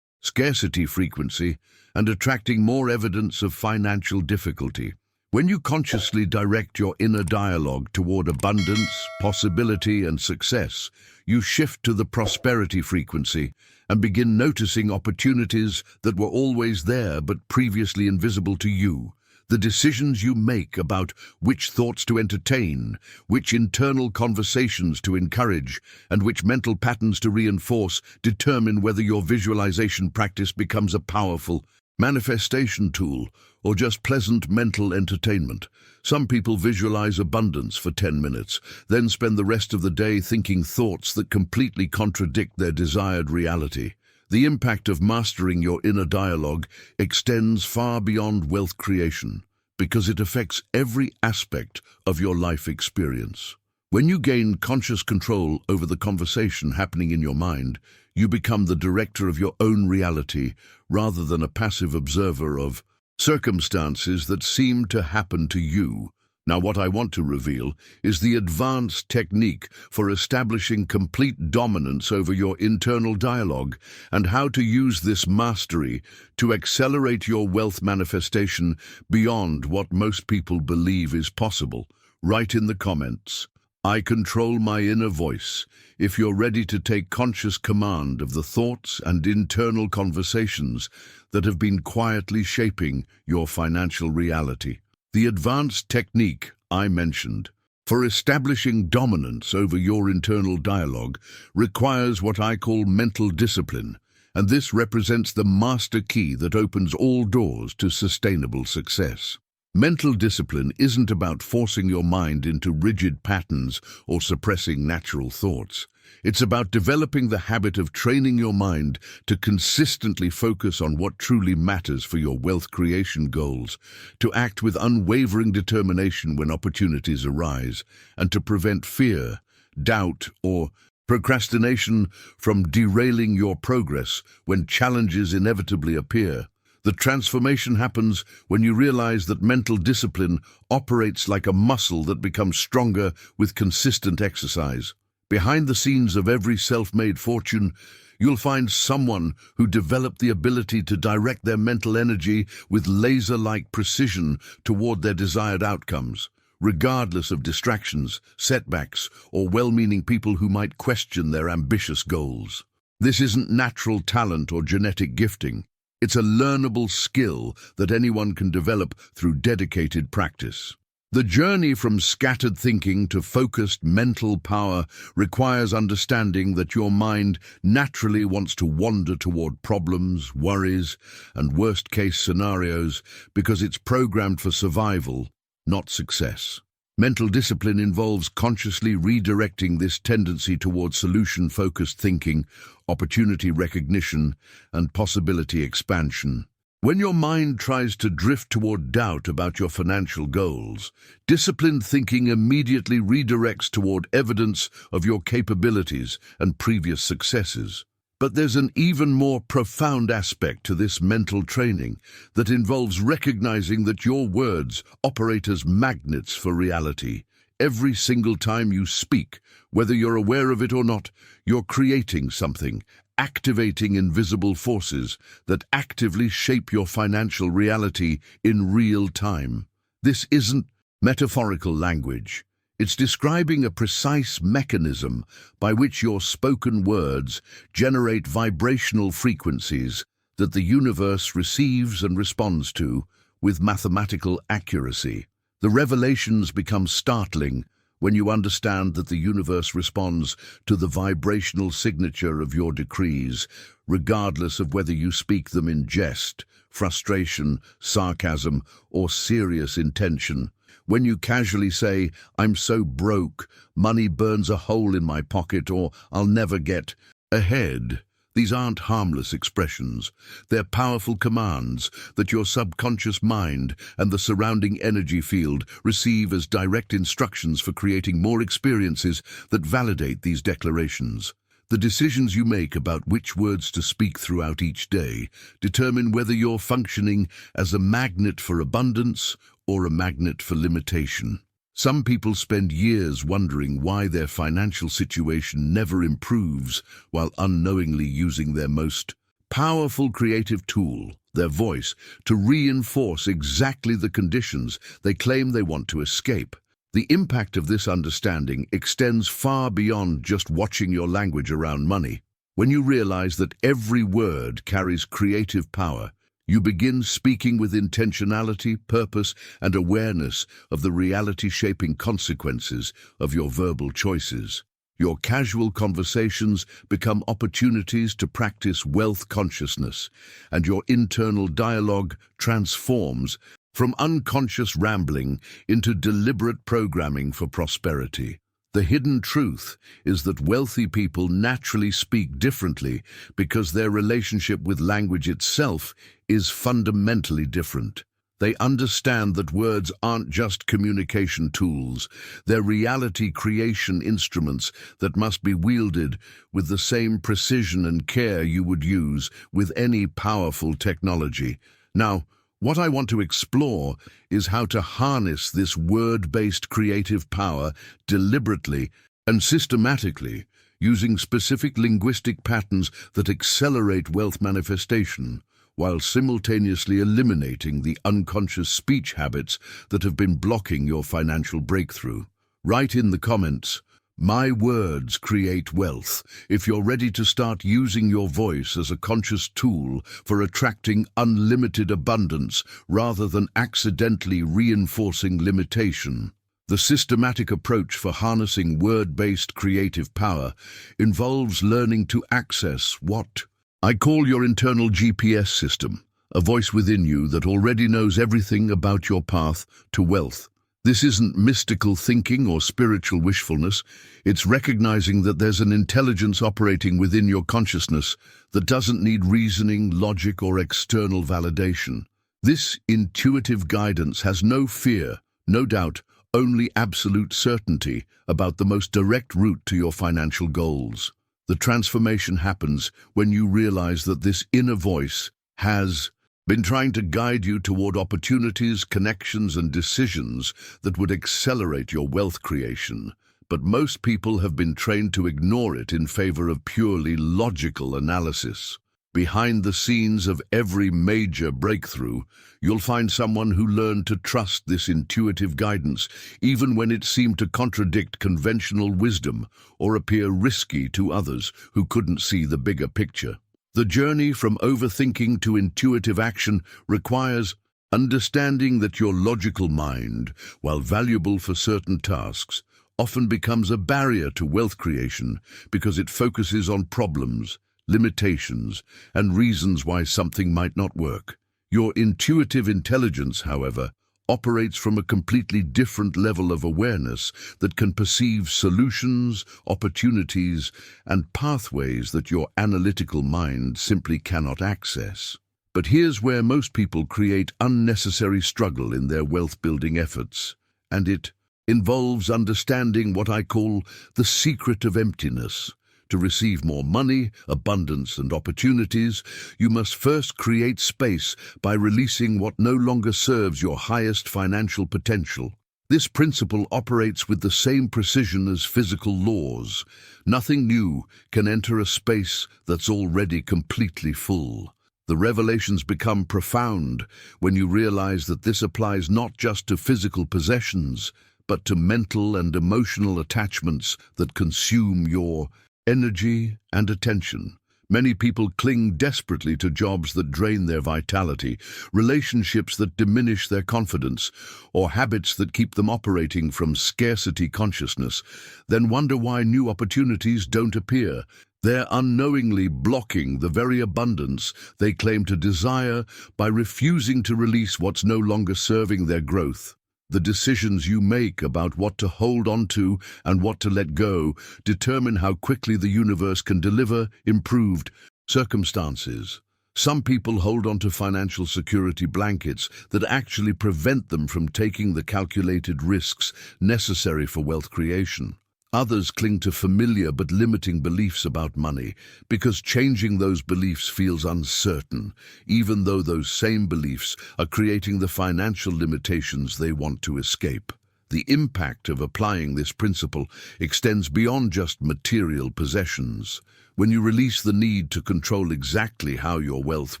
Speaker 1: scarcity frequency and attracting more evidence of financial difficulty. When you consciously direct your inner dialogue toward abundance, possibility, and success, you shift to the prosperity frequency and begin noticing opportunities that were always there but previously invisible to you. The decisions you make about which thoughts to entertain, which internal conversations to encourage, and which mental patterns to reinforce determine whether your visualization practice becomes a powerful manifestation tool or just pleasant mental entertainment. Some people visualize abundance for 10 minutes, then spend the rest of the day thinking thoughts that completely contradict their desired reality. The impact of mastering your inner dialogue extends far beyond wealth creation because it affects every aspect of your life experience. When you gain conscious control over the conversation happening in your mind, you become the director of your own reality rather than a passive observer of circumstances that seem to happen to you. Now, what I want to reveal is the advanced technique for establishing complete dominance over your internal dialogue and how to use this mastery to accelerate your wealth manifestation beyond what most people believe is possible. Write in the comments, "I control my inner voice," if you're ready to take conscious command of the thoughts and internal conversations that have been quietly shaping your financial reality. The advanced technique I mentioned for establishing dominance over your internal dialogue requires what I call mental discipline, and this represents the master key that opens all doors to sustainable success. Mental discipline isn't about forcing your mind into rigid patterns or suppressing natural thoughts. It's about developing the habit of training your mind to consistently focus on what truly matters for your wealth creation goals, to act with unwavering determination when opportunities arise, and to prevent fear, doubt, or procrastination from derailing your progress when challenges inevitably appear. The transformation happens when you realize that mental discipline operates like a muscle that becomes stronger with consistent exercise. Behind the scenes of every self-made fortune, you'll find someone who developed the ability to direct their mental energy with laser-like precision toward their desired outcomes, regardless of distractions, setbacks, or well-meaning people who might question their ambitious goals. This isn't natural talent or genetic gifting. It's a learnable skill that anyone can develop through dedicated practice. The journey from scattered thinking to focused mental power requires understanding that your mind naturally wants to wander toward problems, worries, and worst-case scenarios because it's programmed for survival, not success. Mental discipline involves consciously redirecting this tendency toward solution-focused thinking, opportunity recognition, and possibility expansion. When your mind tries to drift toward doubt about your financial goals, disciplined thinking immediately redirects toward evidence of your capabilities and previous successes. But there's an even more profound aspect to this mental training that involves recognizing that your words operate as magnets for reality. Every single time you speak, whether you're aware of it or not, you're creating something, activating invisible forces that actively shape your financial reality in real time. This isn't metaphorical language. It's describing a precise mechanism by which your spoken words generate vibrational frequencies that the universe receives and responds to with mathematical accuracy. The revelations become startling when you understand that the universe responds to the vibrational signature of your decrees, regardless of whether you speak them in jest, frustration, sarcasm, or serious intention. When you casually say, "I'm so broke, money burns a hole in my pocket," or "I'll never get ahead," These aren't harmless expressions. They're powerful commands that your subconscious mind and the surrounding energy field receive as direct instructions for creating more experiences that validate these declarations. The decisions you make about which words to speak throughout each day determine whether you're functioning as a magnet for abundance or a magnet for limitation. Some people spend years wondering why their financial situation never improves while unknowingly using their most powerful creative tool, their voice, to reinforce exactly the conditions they claim they want to escape. The impact of this understanding extends far beyond just watching your language around money. When you realize that every word carries creative power, you begin speaking with intentionality, purpose, and awareness of the reality-shaping consequences of your verbal choices. Your casual conversations become opportunities to practice wealth consciousness, and your internal dialogue transforms from unconscious rambling into deliberate programming for prosperity. The hidden truth is that wealthy people naturally speak differently because their relationship with language itself is fundamentally different. They understand that words aren't just communication tools, they're reality creation instruments that must be wielded with the same precision and care you would use with any powerful technology. Now, what I want to explore is how to harness this word-based creative power deliberately and systematically, using specific linguistic patterns that accelerate wealth manifestation, while simultaneously eliminating the unconscious speech habits that have been blocking your financial breakthrough. Write in the comments, "My words create wealth," if you're ready to start using your voice as a conscious tool for attracting unlimited abundance rather than accidentally reinforcing limitation. The systematic approach for harnessing word-based creative power involves learning to access what I call your internal GPS system, a voice within you that already knows everything about your path to wealth. This isn't mystical thinking or spiritual wishfulness. It's recognizing that there's an intelligence operating within your consciousness that doesn't need reasoning, logic, or external validation. This intuitive guidance has no fear, no doubt, only absolute certainty about the most direct route to your financial goals. The transformation happens when you realize that this inner voice has been trying to guide you toward opportunities, connections, and decisions that would accelerate your wealth creation. But most people have been trained to ignore it in favor of purely logical analysis. Behind the scenes of every major breakthrough, you'll find someone who learned to trust this intuitive guidance, even when it seemed to contradict conventional wisdom or appear risky to others who couldn't see the bigger picture. The journey from overthinking to intuitive action requires understanding that your logical mind, while valuable for certain tasks, often becomes a barrier to wealth creation because it focuses on problems, limitations, and reasons why something might not work. Your intuitive intelligence, however, operates from a completely different level of awareness that can perceive solutions, opportunities, and pathways that your analytical mind simply cannot access. But here's where most people create unnecessary struggle in their wealth-building efforts, and it involves understanding what I call the secret of emptiness. To receive more money, abundance, and opportunities, you must first create space by releasing what no longer serves your highest financial potential. This principle operates with the same precision as physical laws. Nothing new can enter a space that's already completely full. The revelations become profound when you realize that this applies not just to physical possessions, but to mental and emotional attachments that consume your energy and attention. Many people cling desperately to jobs that drain their vitality, relationships that diminish their confidence, or habits that keep them operating from scarcity consciousness, then wonder why new opportunities don't appear. They're unknowingly blocking the very abundance they claim to desire by refusing to release what's no longer serving their growth. The decisions you make about what to hold on to and what to let go determine how quickly the universe can deliver improved Circumstances. Some people hold on to financial security blankets that actually prevent them from taking the calculated risks necessary for wealth creation. Others cling to familiar but limiting beliefs about money because changing those beliefs feels uncertain, even though those same beliefs are creating the financial limitations they want to escape. The impact of applying this principle extends beyond just material possessions. When you release the need to control exactly how your wealth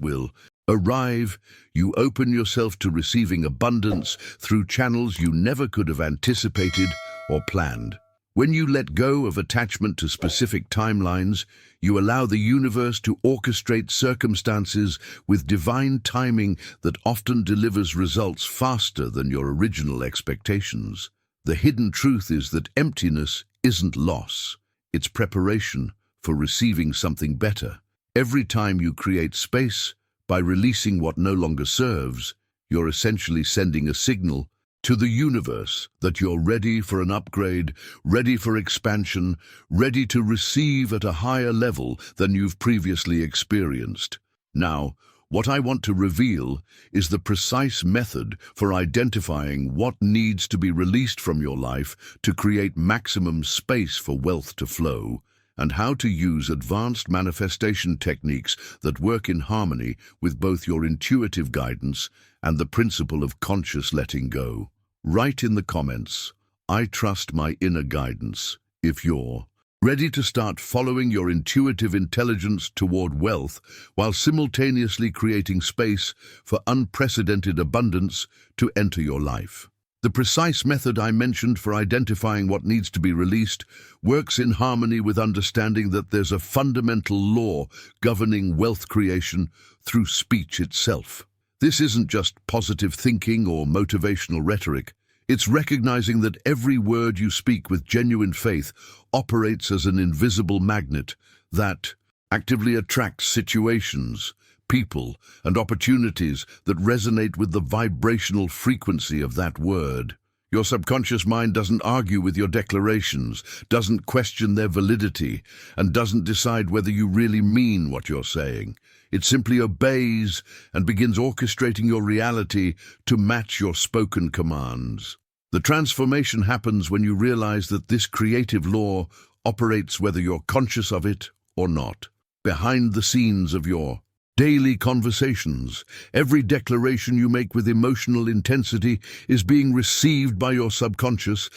Speaker 1: will arrive, you open yourself to receiving abundance through channels you never could have anticipated or planned. When you let go of attachment to specific timelines, you allow the universe to orchestrate circumstances with divine timing that often delivers results faster than your original expectations. The hidden truth is that emptiness isn't loss, it's preparation for receiving something better. Every time you create space, by releasing what no longer serves, you're essentially sending a signal to the universe that you're ready for an upgrade, ready for expansion, ready to receive at a higher level than you've previously experienced. Now, what I want to reveal is the precise method for identifying what needs to be released from your life to create maximum space for wealth to flow, and how to use advanced manifestation techniques that work in harmony with both your intuitive guidance and the principle of conscious letting go. Write in the comments, "I trust my inner guidance," if you're ready to start following your intuitive intelligence toward wealth while simultaneously creating space for unprecedented abundance to enter your life. The precise method I mentioned for identifying what needs to be released works in harmony with understanding that there's a fundamental law governing wealth creation through speech itself. This isn't just positive thinking or motivational rhetoric. It's recognizing that every word you speak with genuine faith operates as an invisible magnet that actively attracts situations, people, and opportunities that resonate with the vibrational frequency of that word. Your subconscious mind doesn't argue with your declarations, doesn't question their validity, and doesn't decide whether you really mean what you're saying. It simply obeys and begins orchestrating your reality to match your spoken commands. The transformation happens when you realize that this creative law operates whether you're conscious of it or not. Behind the scenes of your daily conversations, every declaration you make with emotional intensity is being received by your subconscious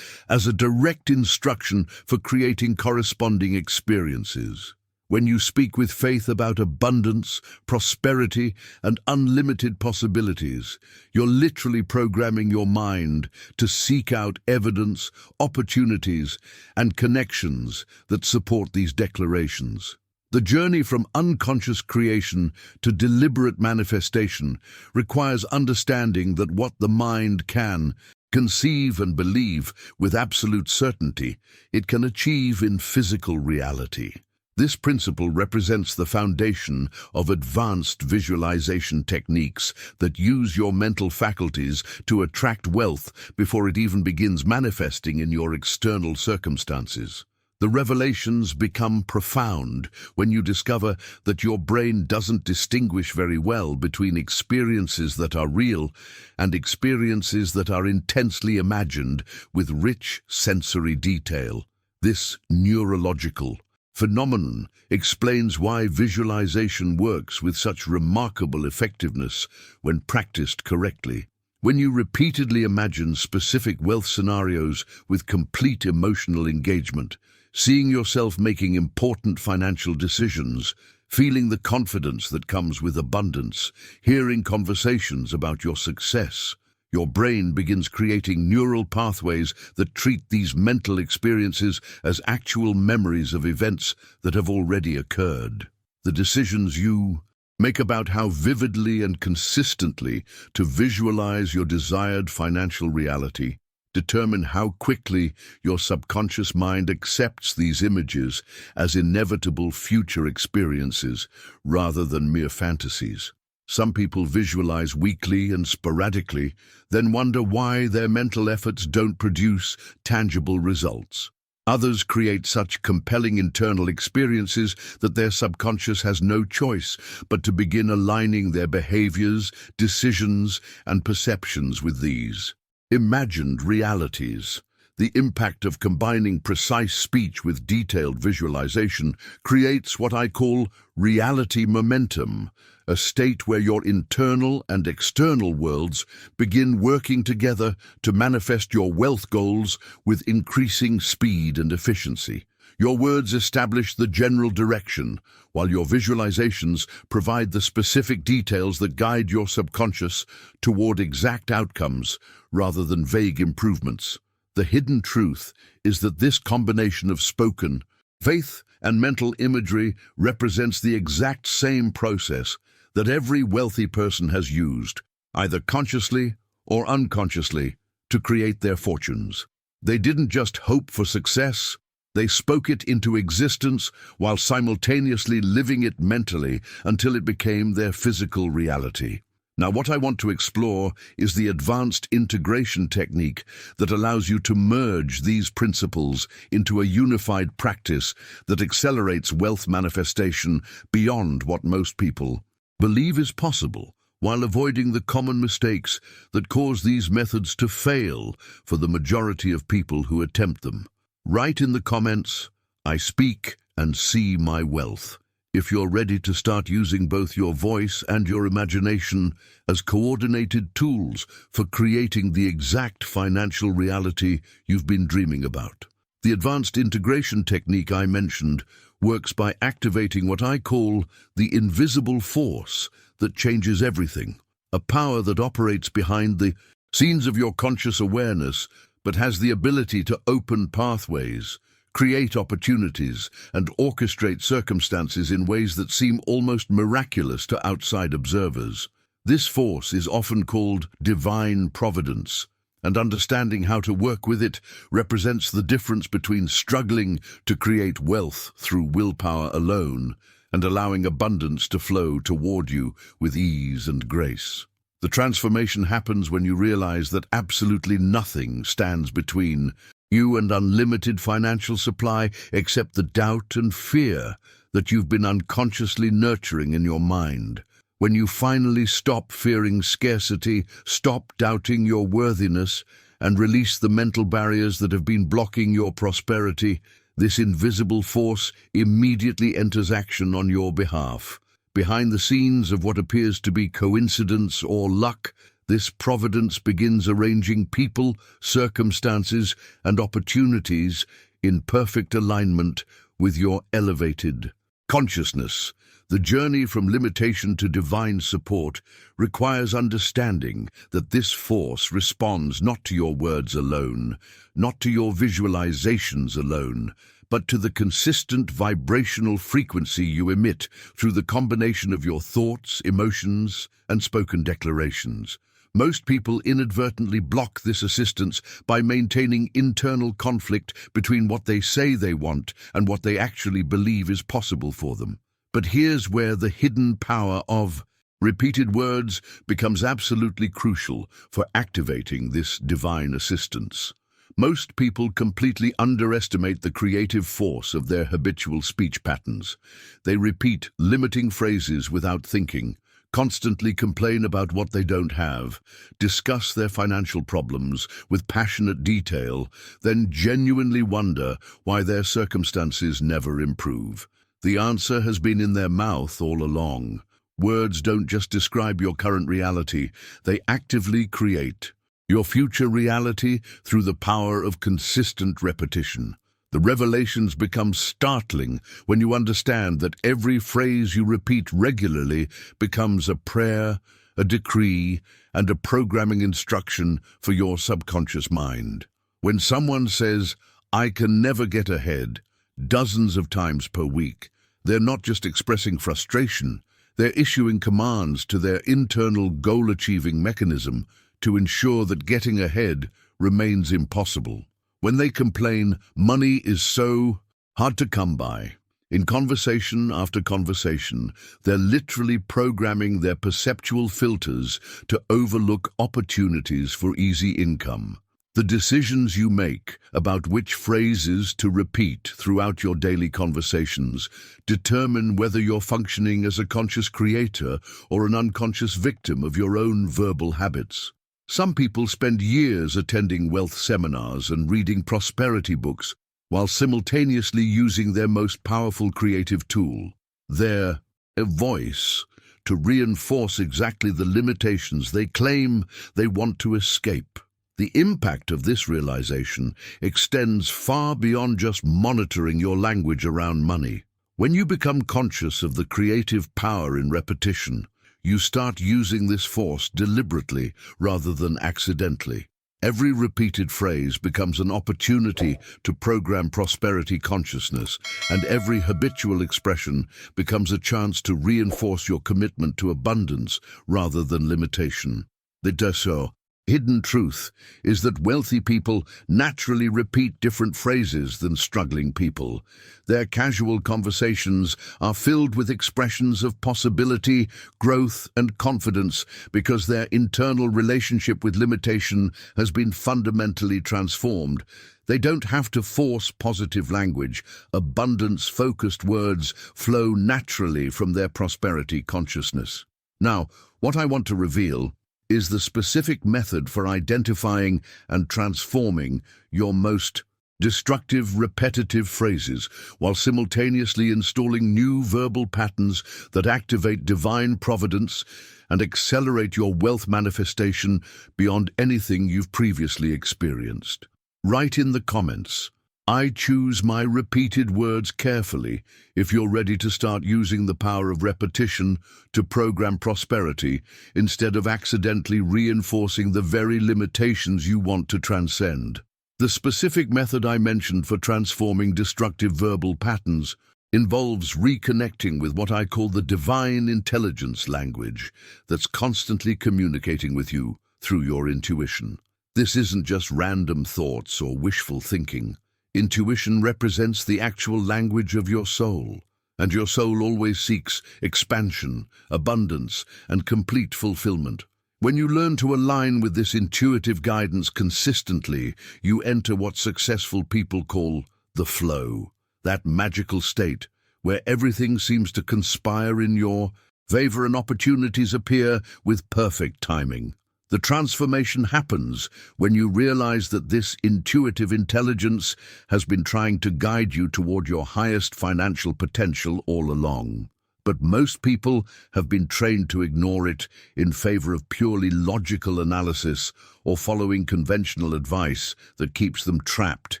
Speaker 1: as a direct instruction for creating corresponding experiences. When you speak with faith about abundance, prosperity, and unlimited possibilities, you're literally programming your mind to seek out evidence, opportunities, and connections that support these declarations. The journey from unconscious creation to deliberate manifestation requires understanding that what the mind can conceive and believe with absolute certainty, it can achieve in physical reality. This principle represents the foundation of advanced visualization techniques that use your mental faculties to attract wealth before it even begins manifesting in your external circumstances. The revelations become profound when you discover that your brain doesn't distinguish very well between experiences that are real and experiences that are intensely imagined with rich sensory detail. This neurological phenomenon explains why visualization works with such remarkable effectiveness when practiced correctly. When you repeatedly imagine specific wealth scenarios with complete emotional engagement, seeing yourself making important financial decisions, feeling the confidence that comes with abundance, hearing conversations about your success, your brain begins creating neural pathways that treat these mental experiences as actual memories of events that have already occurred. The decisions you make about how vividly and consistently to visualize your desired financial reality determine how quickly your subconscious mind accepts these images as inevitable future experiences rather than mere fantasies. Some people visualize weekly and sporadically, then wonder why their mental efforts don't produce tangible results. Others create such compelling internal experiences that their subconscious has no choice but to begin aligning their behaviors, decisions, and perceptions with these. Imagined realities. The impact of combining precise speech with detailed visualization creates what I call reality momentum, a state where your internal and external worlds begin working together to manifest your wealth goals with increasing speed and efficiency. Your words establish the general direction, while your visualizations provide the specific details that guide your subconscious toward exact outcomes rather than vague improvements. The hidden truth is that this combination of spoken, faith, and mental imagery represents the exact same process that every wealthy person has used, either consciously or unconsciously, to create their fortunes. They didn't just hope for success, they spoke it into existence while simultaneously living it mentally until it became their physical reality. Now, what I want to explore is the advanced integration technique that allows you to merge these principles into a unified practice that accelerates wealth manifestation beyond what most people believe is possible, while avoiding the common mistakes that cause these methods to fail for the majority of people who attempt them. Write in the comments, "I speak and see my wealth," if you're ready to start using both your voice and your imagination as coordinated tools for creating the exact financial reality you've been dreaming about. The advanced integration technique I mentioned works by activating what I call the invisible force that changes everything, a power that operates behind the scenes of your conscious awareness but has the ability to open pathways, create opportunities, and orchestrate circumstances in ways that seem almost miraculous to outside observers. This force is often called divine providence, and understanding how to work with it represents the difference between struggling to create wealth through willpower alone and allowing abundance to flow toward you with ease and grace. The transformation happens when you realize that absolutely nothing stands between you and unlimited financial supply except the doubt and fear that you've been unconsciously nurturing in your mind. When you finally stop fearing scarcity, stop doubting your worthiness, and release the mental barriers that have been blocking your prosperity, this invisible force immediately enters action on your behalf. Behind the scenes of what appears to be coincidence or luck, this providence begins arranging people, circumstances, and opportunities in perfect alignment with your elevated consciousness. The journey from limitation to divine support requires understanding that this force responds not to your words alone, not to your visualizations alone, but to the consistent vibrational frequency you emit through the combination of your thoughts, emotions, and spoken declarations. Most people inadvertently block this assistance by maintaining internal conflict between what they say they want and what they actually believe is possible for them. But here's where the hidden power of repeated words becomes absolutely crucial for activating this divine assistance. Most people completely underestimate the creative force of their habitual speech patterns. They repeat limiting phrases without thinking, constantly complain about what they don't have, discuss their financial problems with passionate detail, then genuinely wonder why their circumstances never improve. The answer has been in their mouth all along. Words don't just describe your current reality, they actively create your future reality through the power of consistent repetition. The revelations become startling when you understand that every phrase you repeat regularly becomes a prayer, a decree, and a programming instruction for your subconscious mind. When someone says, "I can never get ahead," dozens of times per week, they're not just expressing frustration, they're issuing commands to their internal goal-achieving mechanism to ensure that getting ahead remains impossible. When they complain, "Money is so hard to come by," in conversation after conversation, they're literally programming their perceptual filters to overlook opportunities for easy income. The decisions you make about which phrases to repeat throughout your daily conversations determine whether you're functioning as a conscious creator or an unconscious victim of your own verbal habits. Some people spend years attending wealth seminars and reading prosperity books while simultaneously using their most powerful creative tool, their voice, to reinforce exactly the limitations they claim they want to escape. The impact of this realization extends far beyond just monitoring your language around money. When you become conscious of the creative power in repetition, you start using this force deliberately rather than accidentally. Every repeated phrase becomes an opportunity to program prosperity consciousness, and every habitual expression becomes a chance to reinforce your commitment to abundance rather than limitation. The hidden truth is that wealthy people naturally repeat different phrases than struggling people. Their casual conversations are filled with expressions of possibility, growth, and confidence because their internal relationship with limitation has been fundamentally transformed. They don't have to force positive language. Abundance-focused words flow naturally from their prosperity consciousness. Now, what I want to reveal is the specific method for identifying and transforming your most destructive, repetitive phrases while simultaneously installing new verbal patterns that activate divine providence and accelerate your wealth manifestation beyond anything you've previously experienced. Write in the comments, "I choose my repeated words carefully," if you're ready to start using the power of repetition to program prosperity instead of accidentally reinforcing the very limitations you want to transcend. The specific method I mentioned for transforming destructive verbal patterns involves reconnecting with what I call the divine intelligence language that's constantly communicating with you through your intuition. This isn't just random thoughts or wishful thinking. Intuition represents the actual language of your soul, and your soul always seeks expansion, abundance, and complete fulfillment. When you learn to align with this intuitive guidance consistently, you enter what successful people call the flow, that magical state where everything seems to conspire in your favor and opportunities appear with perfect timing. The transformation happens when you realize that this intuitive intelligence has been trying to guide you toward your highest financial potential all along. But most people have been trained to ignore it in favor of purely logical analysis or following conventional advice that keeps them trapped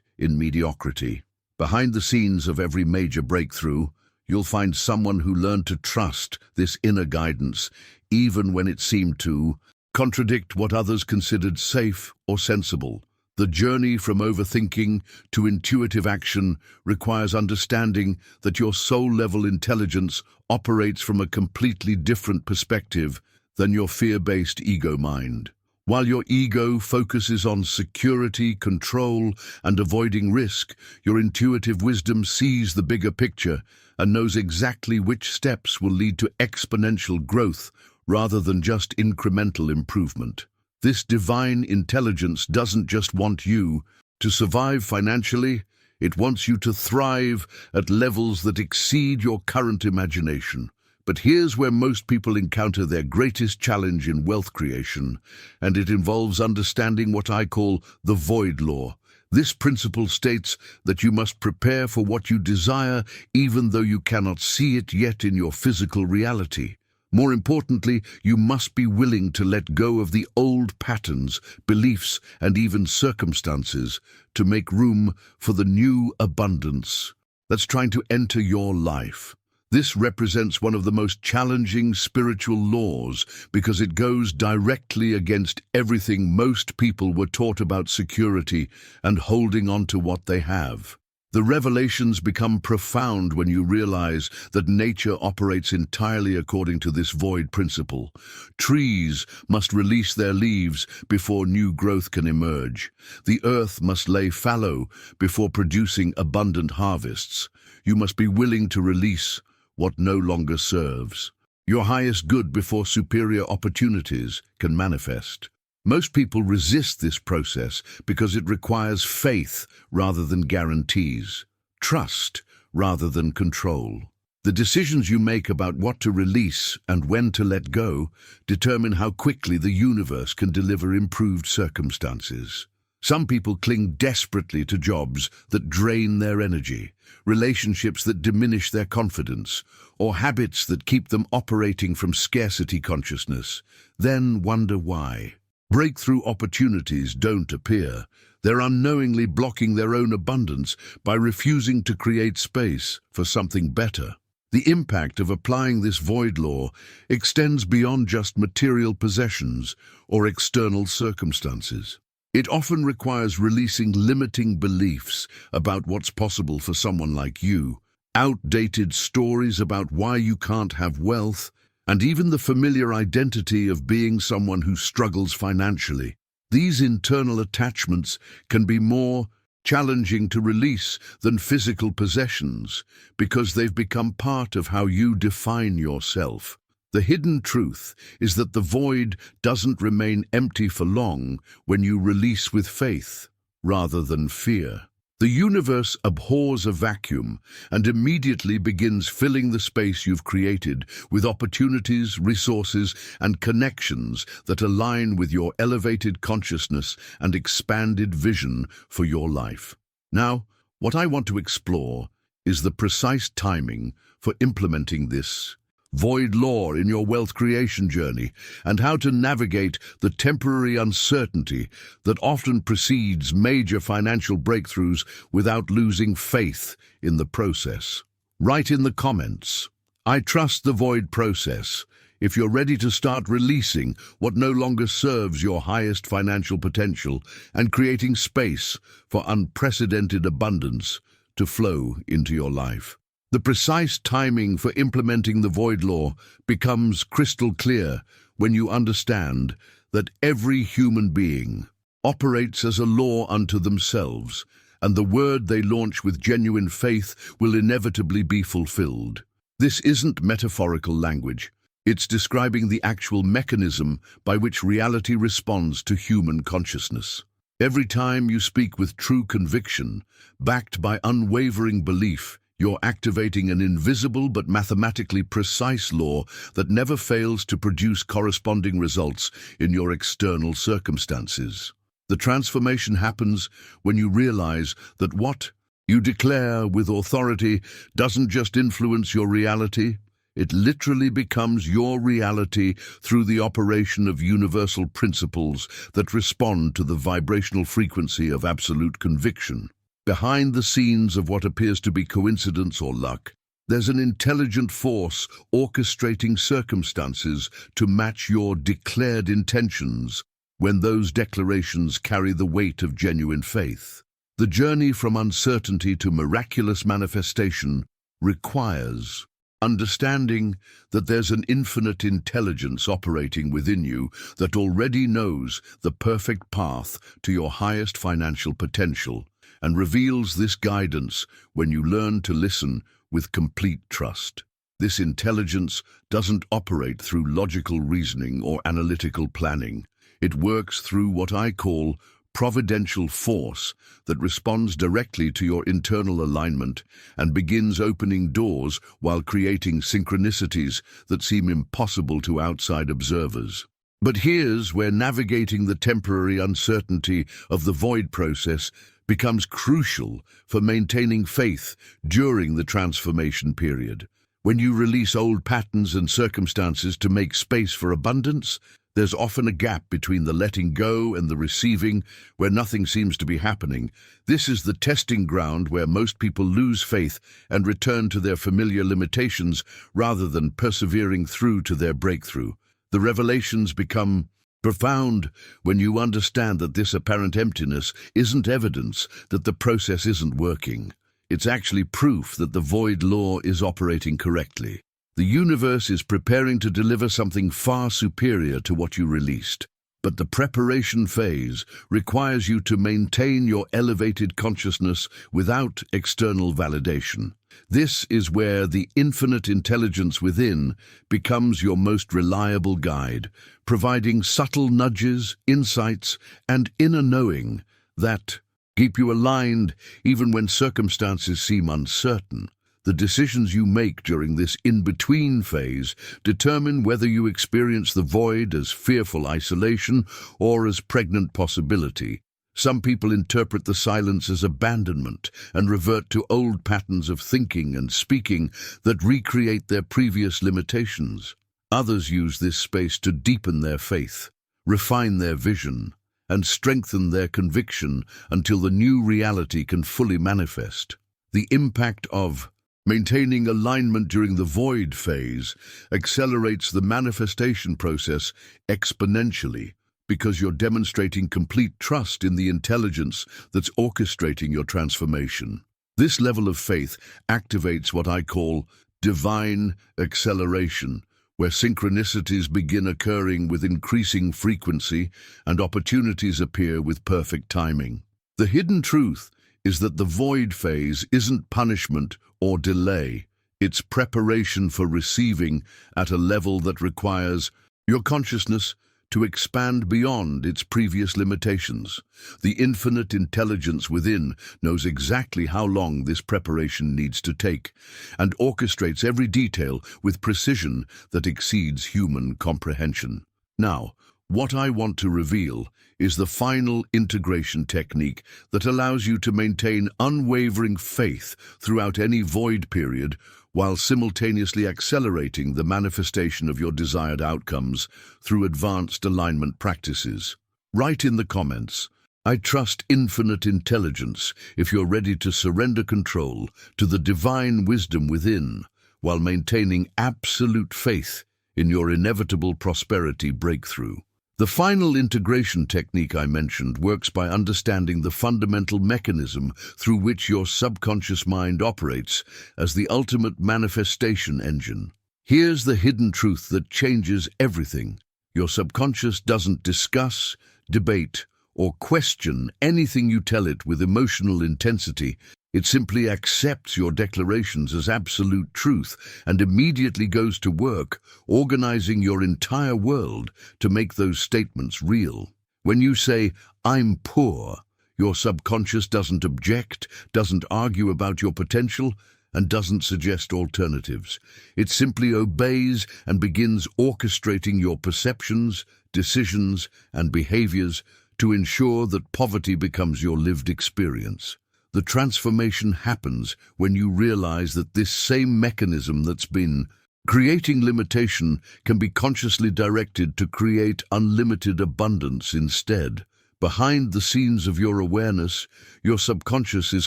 Speaker 1: in mediocrity. Behind the scenes of every major breakthrough, you'll find someone who learned to trust this inner guidance, even when it seemed to contradict what others considered safe or sensible. The journey from overthinking to intuitive action requires understanding that your soul-level intelligence operates from a completely different perspective than your fear-based ego mind. While your ego focuses on security, control, and avoiding risk, your intuitive wisdom sees the bigger picture and knows exactly which steps will lead to exponential growth rather than just incremental improvement. This divine intelligence doesn't just want you to survive financially, it wants you to thrive at levels that exceed your current imagination. But here's where most people encounter their greatest challenge in wealth creation, and it involves understanding what I call the void law. This principle states that you must prepare for what you desire even though you cannot see it yet in your physical reality. More importantly, you must be willing to let go of the old patterns, beliefs, and even circumstances to make room for the new abundance that's trying to enter your life. This represents one of the most challenging spiritual laws because it goes directly against everything most people were taught about security and holding on to what they have. The revelations become profound when you realize that nature operates entirely according to this void principle. Trees must release their leaves before new growth can emerge. The earth must lay fallow before producing abundant harvests. You must be willing to release what no longer serves your highest good before superior opportunities can manifest. Most people resist this process because it requires faith rather than guarantees, trust rather than control. The decisions you make about what to release and when to let go determine how quickly the universe can deliver improved circumstances. Some people cling desperately to jobs that drain their energy, relationships that diminish their confidence, or habits that keep them operating from scarcity consciousness, then wonder why. Breakthrough opportunities don't appear. They're unknowingly blocking their own abundance by refusing to create space for something better. The impact of applying this void law extends beyond just material possessions or external circumstances. It often requires releasing limiting beliefs about what's possible for someone like you, outdated stories about why you can't have wealth, and even the familiar identity of being someone who struggles financially. These internal attachments can be more challenging to release than physical possessions because they've become part of how you define yourself. The hidden truth is that the void doesn't remain empty for long when you release with faith rather than fear. The universe abhors a vacuum and immediately begins filling the space you've created with opportunities, resources, and connections that align with your elevated consciousness and expanded vision for your life. Now, what I want to explore is the precise timing for implementing this void law in your wealth creation journey, and how to navigate the temporary uncertainty that often precedes major financial breakthroughs without losing faith in the process. Write in the comments, "I trust the void process," if you're ready to start releasing what no longer serves your highest financial potential and creating space for unprecedented abundance to flow into your life. The precise timing for implementing the void law becomes crystal clear when you understand that every human being operates as a law unto themselves, and the word they launch with genuine faith will inevitably be fulfilled. This isn't metaphorical language. It's describing the actual mechanism by which reality responds to human consciousness. Every time you speak with true conviction, backed by unwavering belief, you're activating an invisible but mathematically precise law that never fails to produce corresponding results in your external circumstances. The transformation happens when you realize that what you declare with authority doesn't just influence your reality, it literally becomes your reality through the operation of universal principles that respond to the vibrational frequency of absolute conviction. Behind the scenes of what appears to be coincidence or luck, there's an intelligent force orchestrating circumstances to match your declared intentions when those declarations carry the weight of genuine faith. The journey from uncertainty to miraculous manifestation requires understanding that there's an infinite intelligence operating within you that already knows the perfect path to your highest financial potential, and reveals this guidance when you learn to listen with complete trust. This intelligence doesn't operate through logical reasoning or analytical planning. It works through what I call providential force that responds directly to your internal alignment and begins opening doors while creating synchronicities that seem impossible to outside observers. But here's where navigating the temporary uncertainty of the void process becomes crucial for maintaining faith during the transformation period. When you release old patterns and circumstances to make space for abundance, there's often a gap between the letting go and the receiving, where nothing seems to be happening. This is the testing ground where most people lose faith and return to their familiar limitations rather than persevering through to their breakthrough. The revelations become profound when you understand that this apparent emptiness isn't evidence that the process isn't working. It's actually proof that the void law is operating correctly. The universe is preparing to deliver something far superior to what you released. But the preparation phase requires you to maintain your elevated consciousness without external validation. This is where the infinite intelligence within becomes your most reliable guide, providing subtle nudges, insights, and inner knowing that keep you aligned even when circumstances seem uncertain. The decisions you make during this in-between phase determine whether you experience the void as fearful isolation or as pregnant possibility. Some people interpret the silence as abandonment and revert to old patterns of thinking and speaking that recreate their previous limitations. Others use this space to deepen their faith, refine their vision, and strengthen their conviction until the new reality can fully manifest. The impact of maintaining alignment during the void phase accelerates the manifestation process exponentially because you're demonstrating complete trust in the intelligence that's orchestrating your transformation. This level of faith activates what I call divine acceleration, where synchronicities begin occurring with increasing frequency and opportunities appear with perfect timing. The hidden truth is that the void phase isn't punishment or delay. It's preparation for receiving at a level that requires your consciousness to expand beyond its previous limitations. The infinite intelligence within knows exactly how long this preparation needs to take and orchestrates every detail with precision that exceeds human comprehension. Now, what I want to reveal is the final integration technique that allows you to maintain unwavering faith throughout any void period while simultaneously accelerating the manifestation of your desired outcomes through advanced alignment practices. Write in the comments, "I trust infinite intelligence," if you're ready to surrender control to the divine wisdom within while maintaining absolute faith in your inevitable prosperity breakthrough. The final integration technique I mentioned works by understanding the fundamental mechanism through which your subconscious mind operates as the ultimate manifestation engine. Here's the hidden truth that changes everything. Your subconscious doesn't discuss, debate, or question anything you tell it with emotional intensity. It simply accepts your declarations as absolute truth and immediately goes to work, organizing your entire world to make those statements real. When you say, "I'm poor," your subconscious doesn't object, doesn't argue about your potential, and doesn't suggest alternatives. It simply obeys and begins orchestrating your perceptions, decisions, and behaviors to ensure that poverty becomes your lived experience. The transformation happens when you realize that this same mechanism that's been creating limitation can be consciously directed to create unlimited abundance instead. Behind the scenes of your awareness, your subconscious is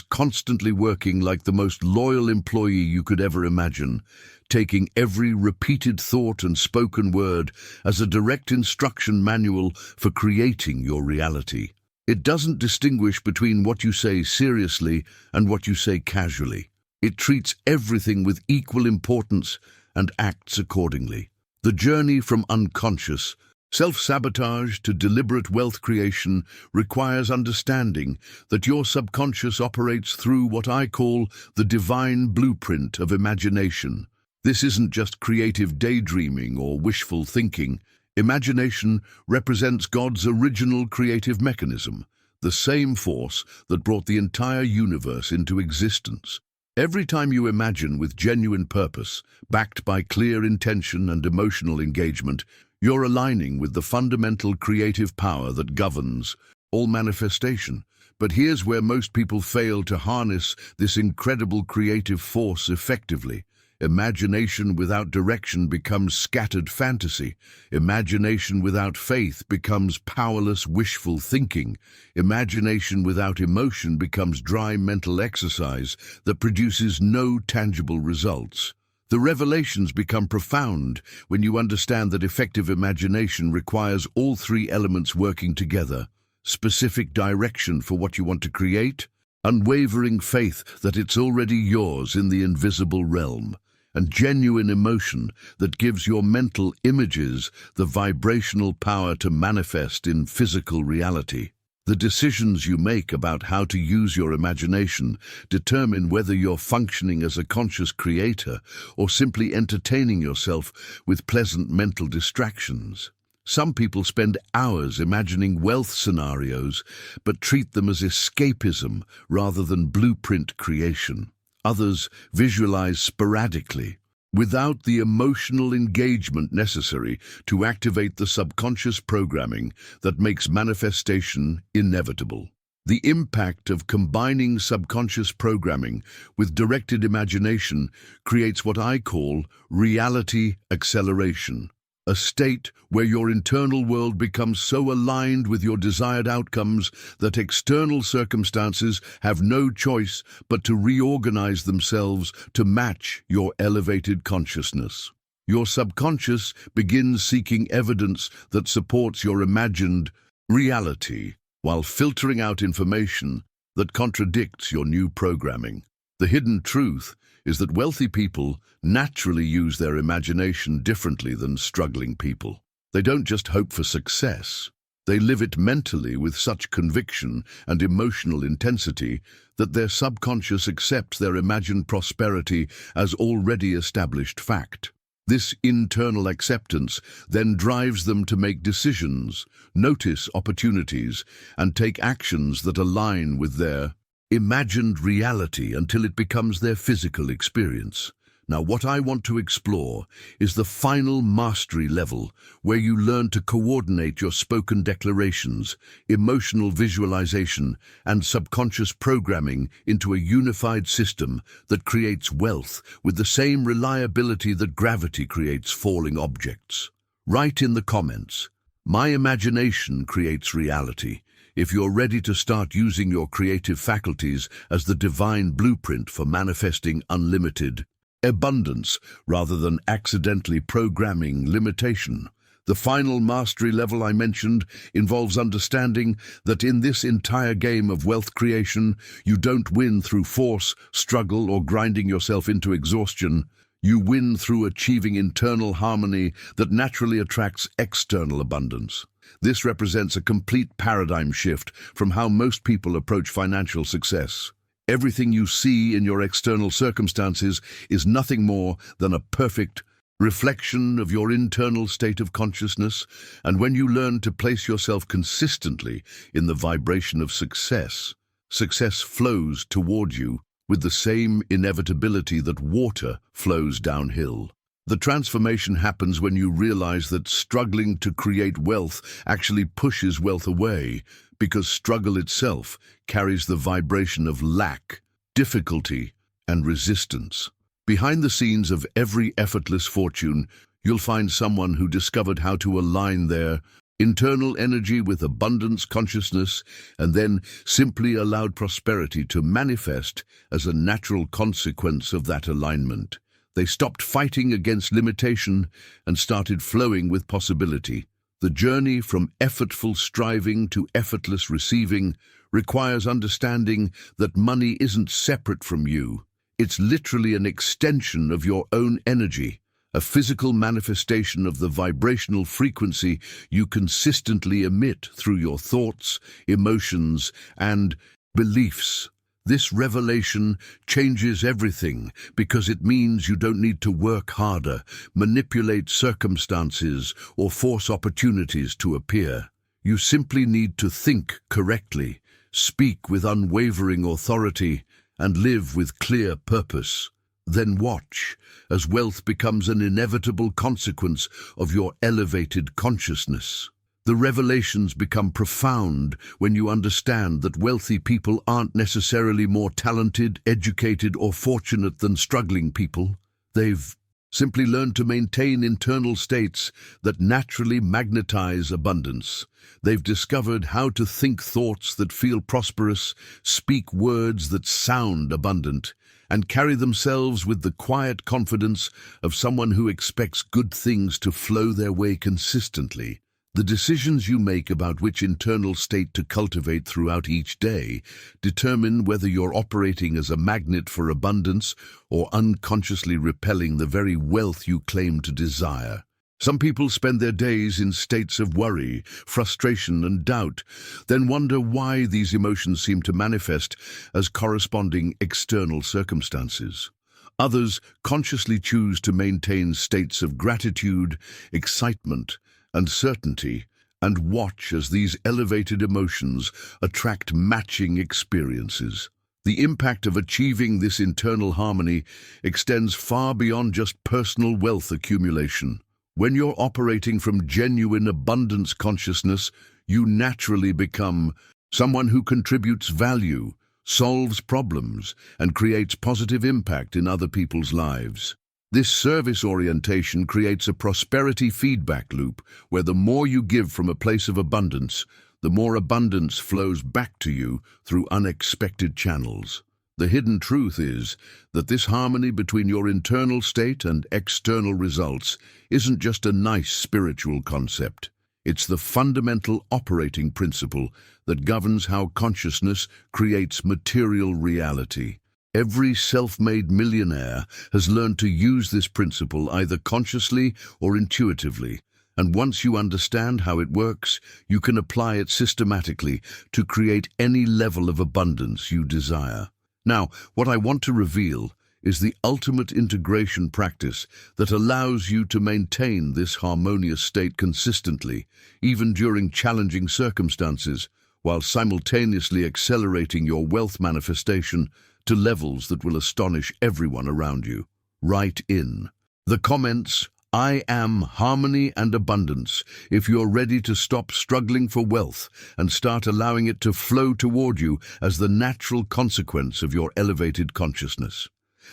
Speaker 1: constantly working like the most loyal employee you could ever imagine, taking every repeated thought and spoken word as a direct instruction manual for creating your reality. It doesn't distinguish between what you say seriously and what you say casually. It treats everything with equal importance and acts accordingly. The journey from unconscious self-sabotage to deliberate wealth creation requires understanding that your subconscious operates through what I call the divine blueprint of imagination. This isn't just creative daydreaming or wishful thinking. Imagination represents God's original creative mechanism, the same force that brought the entire universe into existence. Every time you imagine with genuine purpose, backed by clear intention and emotional engagement, you're aligning with the fundamental creative power that governs all manifestation. But here's where most people fail to harness this incredible creative force effectively. Imagination without direction becomes scattered fantasy. Imagination without faith becomes powerless wishful thinking. Imagination without emotion becomes dry mental exercise that produces no tangible results. The revelations become profound when you understand that effective imagination requires all three elements working together: specific direction for what you want to create, unwavering faith that it's already yours in the invisible realm, and genuine emotion that gives your mental images the vibrational power to manifest in physical reality. The decisions you make about how to use your imagination determine whether you're functioning as a conscious creator or simply entertaining yourself with pleasant mental distractions. Some people spend hours imagining wealth scenarios, but treat them as escapism rather than blueprint creation. Others visualize sporadically, without the emotional engagement necessary to activate the subconscious programming that makes manifestation inevitable. The impact of combining subconscious programming with directed imagination creates what I call reality acceleration, a state where your internal world becomes so aligned with your desired outcomes that external circumstances have no choice but to reorganize themselves to match your elevated consciousness. Your subconscious begins seeking evidence that supports your imagined reality while filtering out information that contradicts your new programming. The hidden truth is that wealthy people naturally use their imagination differently than struggling people. They don't just hope for success. They live it mentally with such conviction and emotional intensity that their subconscious accepts their imagined prosperity as already established fact. This internal acceptance then drives them to make decisions, notice opportunities, and take actions that align with their imagined reality until it becomes their physical experience. Now, what I want to explore is the final mastery level, where you learn to coordinate your spoken declarations, emotional visualization, and subconscious programming into a unified system that creates wealth with the same reliability that gravity creates falling objects. Write in the comments, "My imagination creates reality," if you're ready to start using your creative faculties as the divine blueprint for manifesting unlimited abundance rather than accidentally programming limitation. The final mastery level I mentioned involves understanding that in this entire game of wealth creation, you don't win through force, struggle, or grinding yourself into exhaustion. You win through achieving internal harmony that naturally attracts external abundance. This represents a complete paradigm shift from how most people approach financial success. Everything you see in your external circumstances is nothing more than a perfect reflection of your internal state of consciousness, and when you learn to place yourself consistently in the vibration of success, success flows toward you with the same inevitability that water flows downhill. The transformation happens when you realize that struggling to create wealth actually pushes wealth away, because struggle itself carries the vibration of lack, difficulty, and resistance. Behind the scenes of every effortless fortune, you'll find someone who discovered how to align their internal energy with abundance consciousness and then simply allowed prosperity to manifest as a natural consequence of that alignment. They stopped fighting against limitation and started flowing with possibility. The journey from effortful striving to effortless receiving requires understanding that money isn't separate from you. It's literally an extension of your own energy, a physical manifestation of the vibrational frequency you consistently emit through your thoughts, emotions, and beliefs. This revelation changes everything because it means you don't need to work harder, manipulate circumstances, or force opportunities to appear. You simply need to think correctly, speak with unwavering authority, and live with clear purpose. Then watch as wealth becomes an inevitable consequence of your elevated consciousness. The revelations become profound when you understand that wealthy people aren't necessarily more talented, educated, or fortunate than struggling people. They've simply learned to maintain internal states that naturally magnetize abundance. They've discovered how to think thoughts that feel prosperous, speak words that sound abundant, and carry themselves with the quiet confidence of someone who expects good things to flow their way consistently. The decisions you make about which internal state to cultivate throughout each day determine whether you're operating as a magnet for abundance or unconsciously repelling the very wealth you claim to desire. Some people spend their days in states of worry, frustration, and doubt, then wonder why these emotions seem to manifest as corresponding external circumstances. Others consciously choose to maintain states of gratitude, excitement, and certainty, and watch as these elevated emotions attract matching experiences. The impact of achieving this internal harmony extends far beyond just personal wealth accumulation. When you're operating from genuine abundance consciousness, you naturally become someone who contributes value, solves problems, and creates positive impact in other people's lives. This service orientation creates a prosperity feedback loop where the more you give from a place of abundance, the more abundance flows back to you through unexpected channels. The hidden truth is that this harmony between your internal state and external results isn't just a nice spiritual concept. It's the fundamental operating principle that governs how consciousness creates material reality. Every self-made millionaire has learned to use this principle either consciously or intuitively, and once you understand how it works, you can apply it systematically to create any level of abundance you desire. Now, what I want to reveal is the ultimate integration practice that allows you to maintain this harmonious state consistently, even during challenging circumstances, while simultaneously accelerating your wealth manifestation to levels that will astonish everyone around you. Write in the comments, "I am harmony and abundance," if you're ready to stop struggling for wealth and start allowing it to flow toward you as the natural consequence of your elevated consciousness.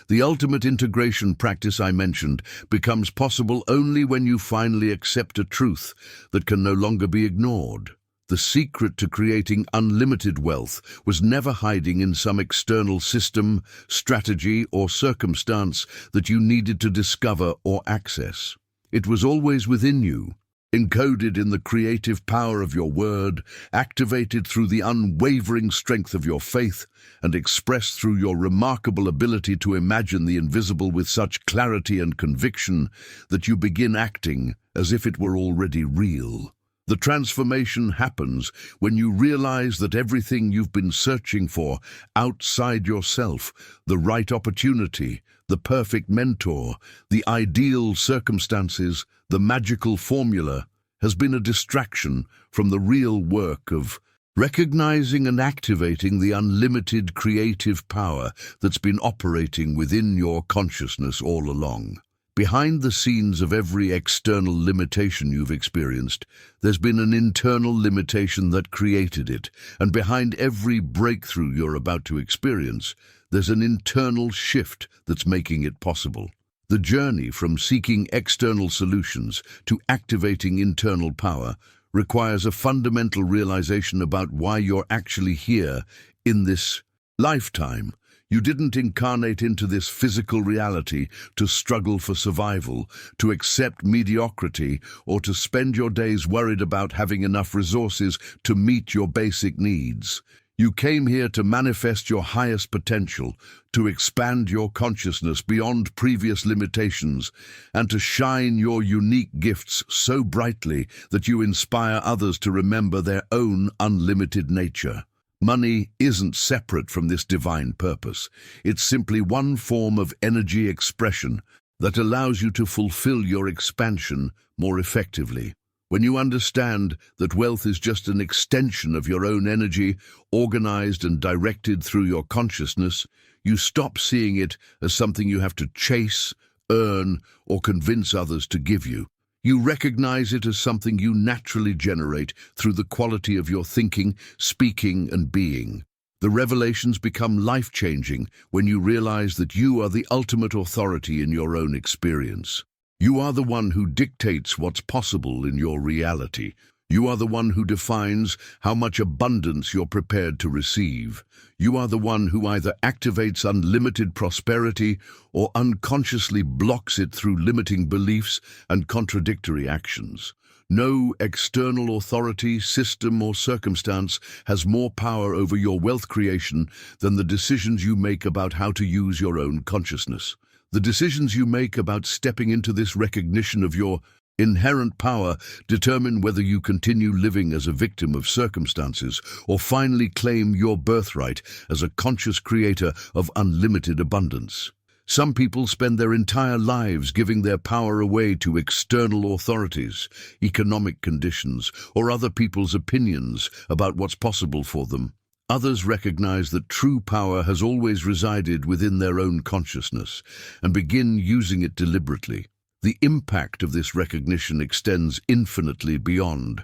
Speaker 1: The ultimate integration practice I mentioned becomes possible only when you finally accept a truth that can no longer be ignored. The secret to creating unlimited wealth was never hiding in some external system, strategy, or circumstance that you needed to discover or access. It was always within you, encoded in the creative power of your word, activated through the unwavering strength of your faith, and expressed through your remarkable ability to imagine the invisible with such clarity and conviction that you begin acting as if it were already real. The transformation happens when you realize that everything you've been searching for outside yourself, the right opportunity, the perfect mentor, the ideal circumstances, the magical formula, has been a distraction from the real work of recognizing and activating the unlimited creative power that's been operating within your consciousness all along. Behind the scenes of every external limitation you've experienced, there's been an internal limitation that created it, and behind every breakthrough you're about to experience, there's an internal shift that's making it possible. The journey from seeking external solutions to activating internal power requires a fundamental realization about why you're actually here in this lifetime. You didn't incarnate into this physical reality to struggle for survival, to accept mediocrity, or to spend your days worried about having enough resources to meet your basic needs. You came here to manifest your highest potential, to expand your consciousness beyond previous limitations, and to shine your unique gifts so brightly that you inspire others to remember their own unlimited nature. Money isn't separate from this divine purpose. It's simply one form of energy expression that allows you to fulfill your expansion more effectively. When you understand that wealth is just an extension of your own energy, organized and directed through your consciousness, you stop seeing it as something you have to chase, earn, or convince others to give you. You recognize it as something you naturally generate through the quality of your thinking, speaking, and being. The revelations become life-changing when you realize that you are the ultimate authority in your own experience. You are the one who dictates what's possible in your reality. You are the one who defines how much abundance you're prepared to receive. You are the one who either activates unlimited prosperity or unconsciously blocks it through limiting beliefs and contradictory actions. No external authority, system, or circumstance has more power over your wealth creation than the decisions you make about how to use your own consciousness. The decisions you make about stepping into this recognition of your inherent power determine whether you continue living as a victim of circumstances or finally claim your birthright as a conscious creator of unlimited abundance. Some people spend their entire lives giving their power away to external authorities, economic conditions, or other people's opinions about what's possible for them. Others recognize that true power has always resided within their own consciousness and begin using it deliberately. The impact of this recognition extends infinitely beyond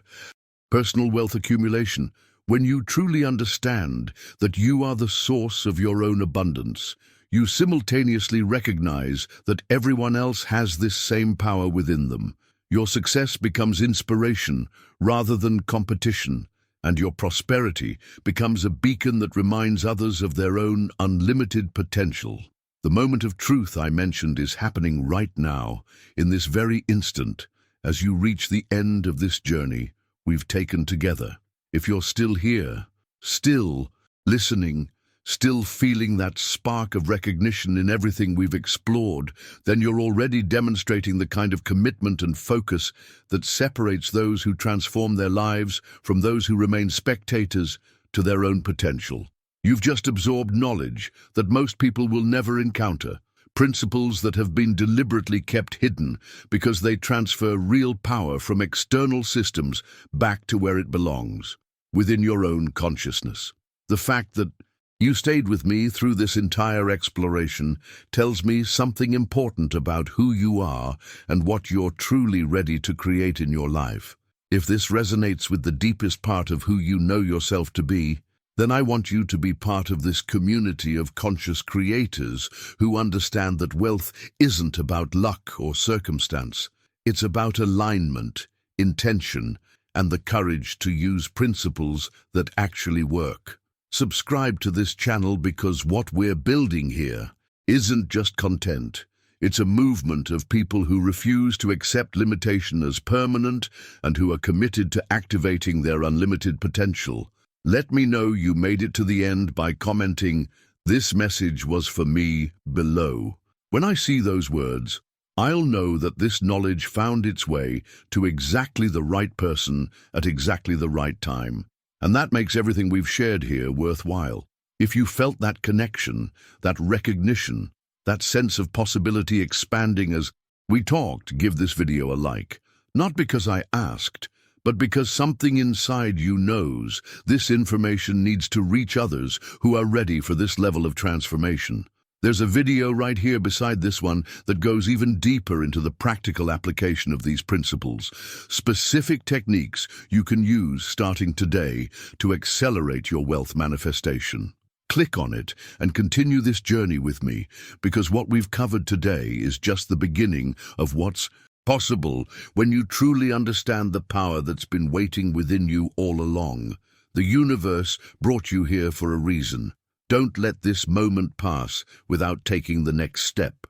Speaker 1: personal wealth accumulation. When you truly understand that you are the source of your own abundance, you simultaneously recognize that everyone else has this same power within them. Your success becomes inspiration rather than competition, and your prosperity becomes a beacon that reminds others of their own unlimited potential. The moment of truth I mentioned is happening right now, in this very instant, as you reach the end of this journey we've taken together. If you're still here, still listening, still feeling that spark of recognition in everything we've explored, then you're already demonstrating the kind of commitment and focus that separates those who transform their lives from those who remain spectators to their own potential. You've just absorbed knowledge that most people will never encounter, principles that have been deliberately kept hidden because they transfer real power from external systems back to where it belongs, within your own consciousness. The fact that you stayed with me through this entire exploration tells me something important about who you are and what you're truly ready to create in your life. If this resonates with the deepest part of who you know yourself to be, then I want you to be part of this community of conscious creators who understand that wealth isn't about luck or circumstance. It's about alignment, intention, and the courage to use principles that actually work. Subscribe to this channel because what we're building here isn't just content. It's a movement of people who refuse to accept limitation as permanent and who are committed to activating their unlimited potential. Let me know you made it to the end by commenting, "This message was for me," below. When I see those words, I'll know that this knowledge found its way to exactly the right person at exactly the right time. And that makes everything we've shared here worthwhile. If you felt that connection, that recognition, that sense of possibility expanding as we talked, give this video a like. Not because I asked, but because something inside you knows this information needs to reach others who are ready for this level of transformation. There's a video right here beside this one that goes even deeper into the practical application of these principles, specific techniques you can use starting today to accelerate your wealth manifestation. Click on it and continue this journey with me, because what we've covered today is just the beginning of what's possible when you truly understand the power that's been waiting within you all along. The universe brought you here for a reason. Don't let this moment pass without taking the next step.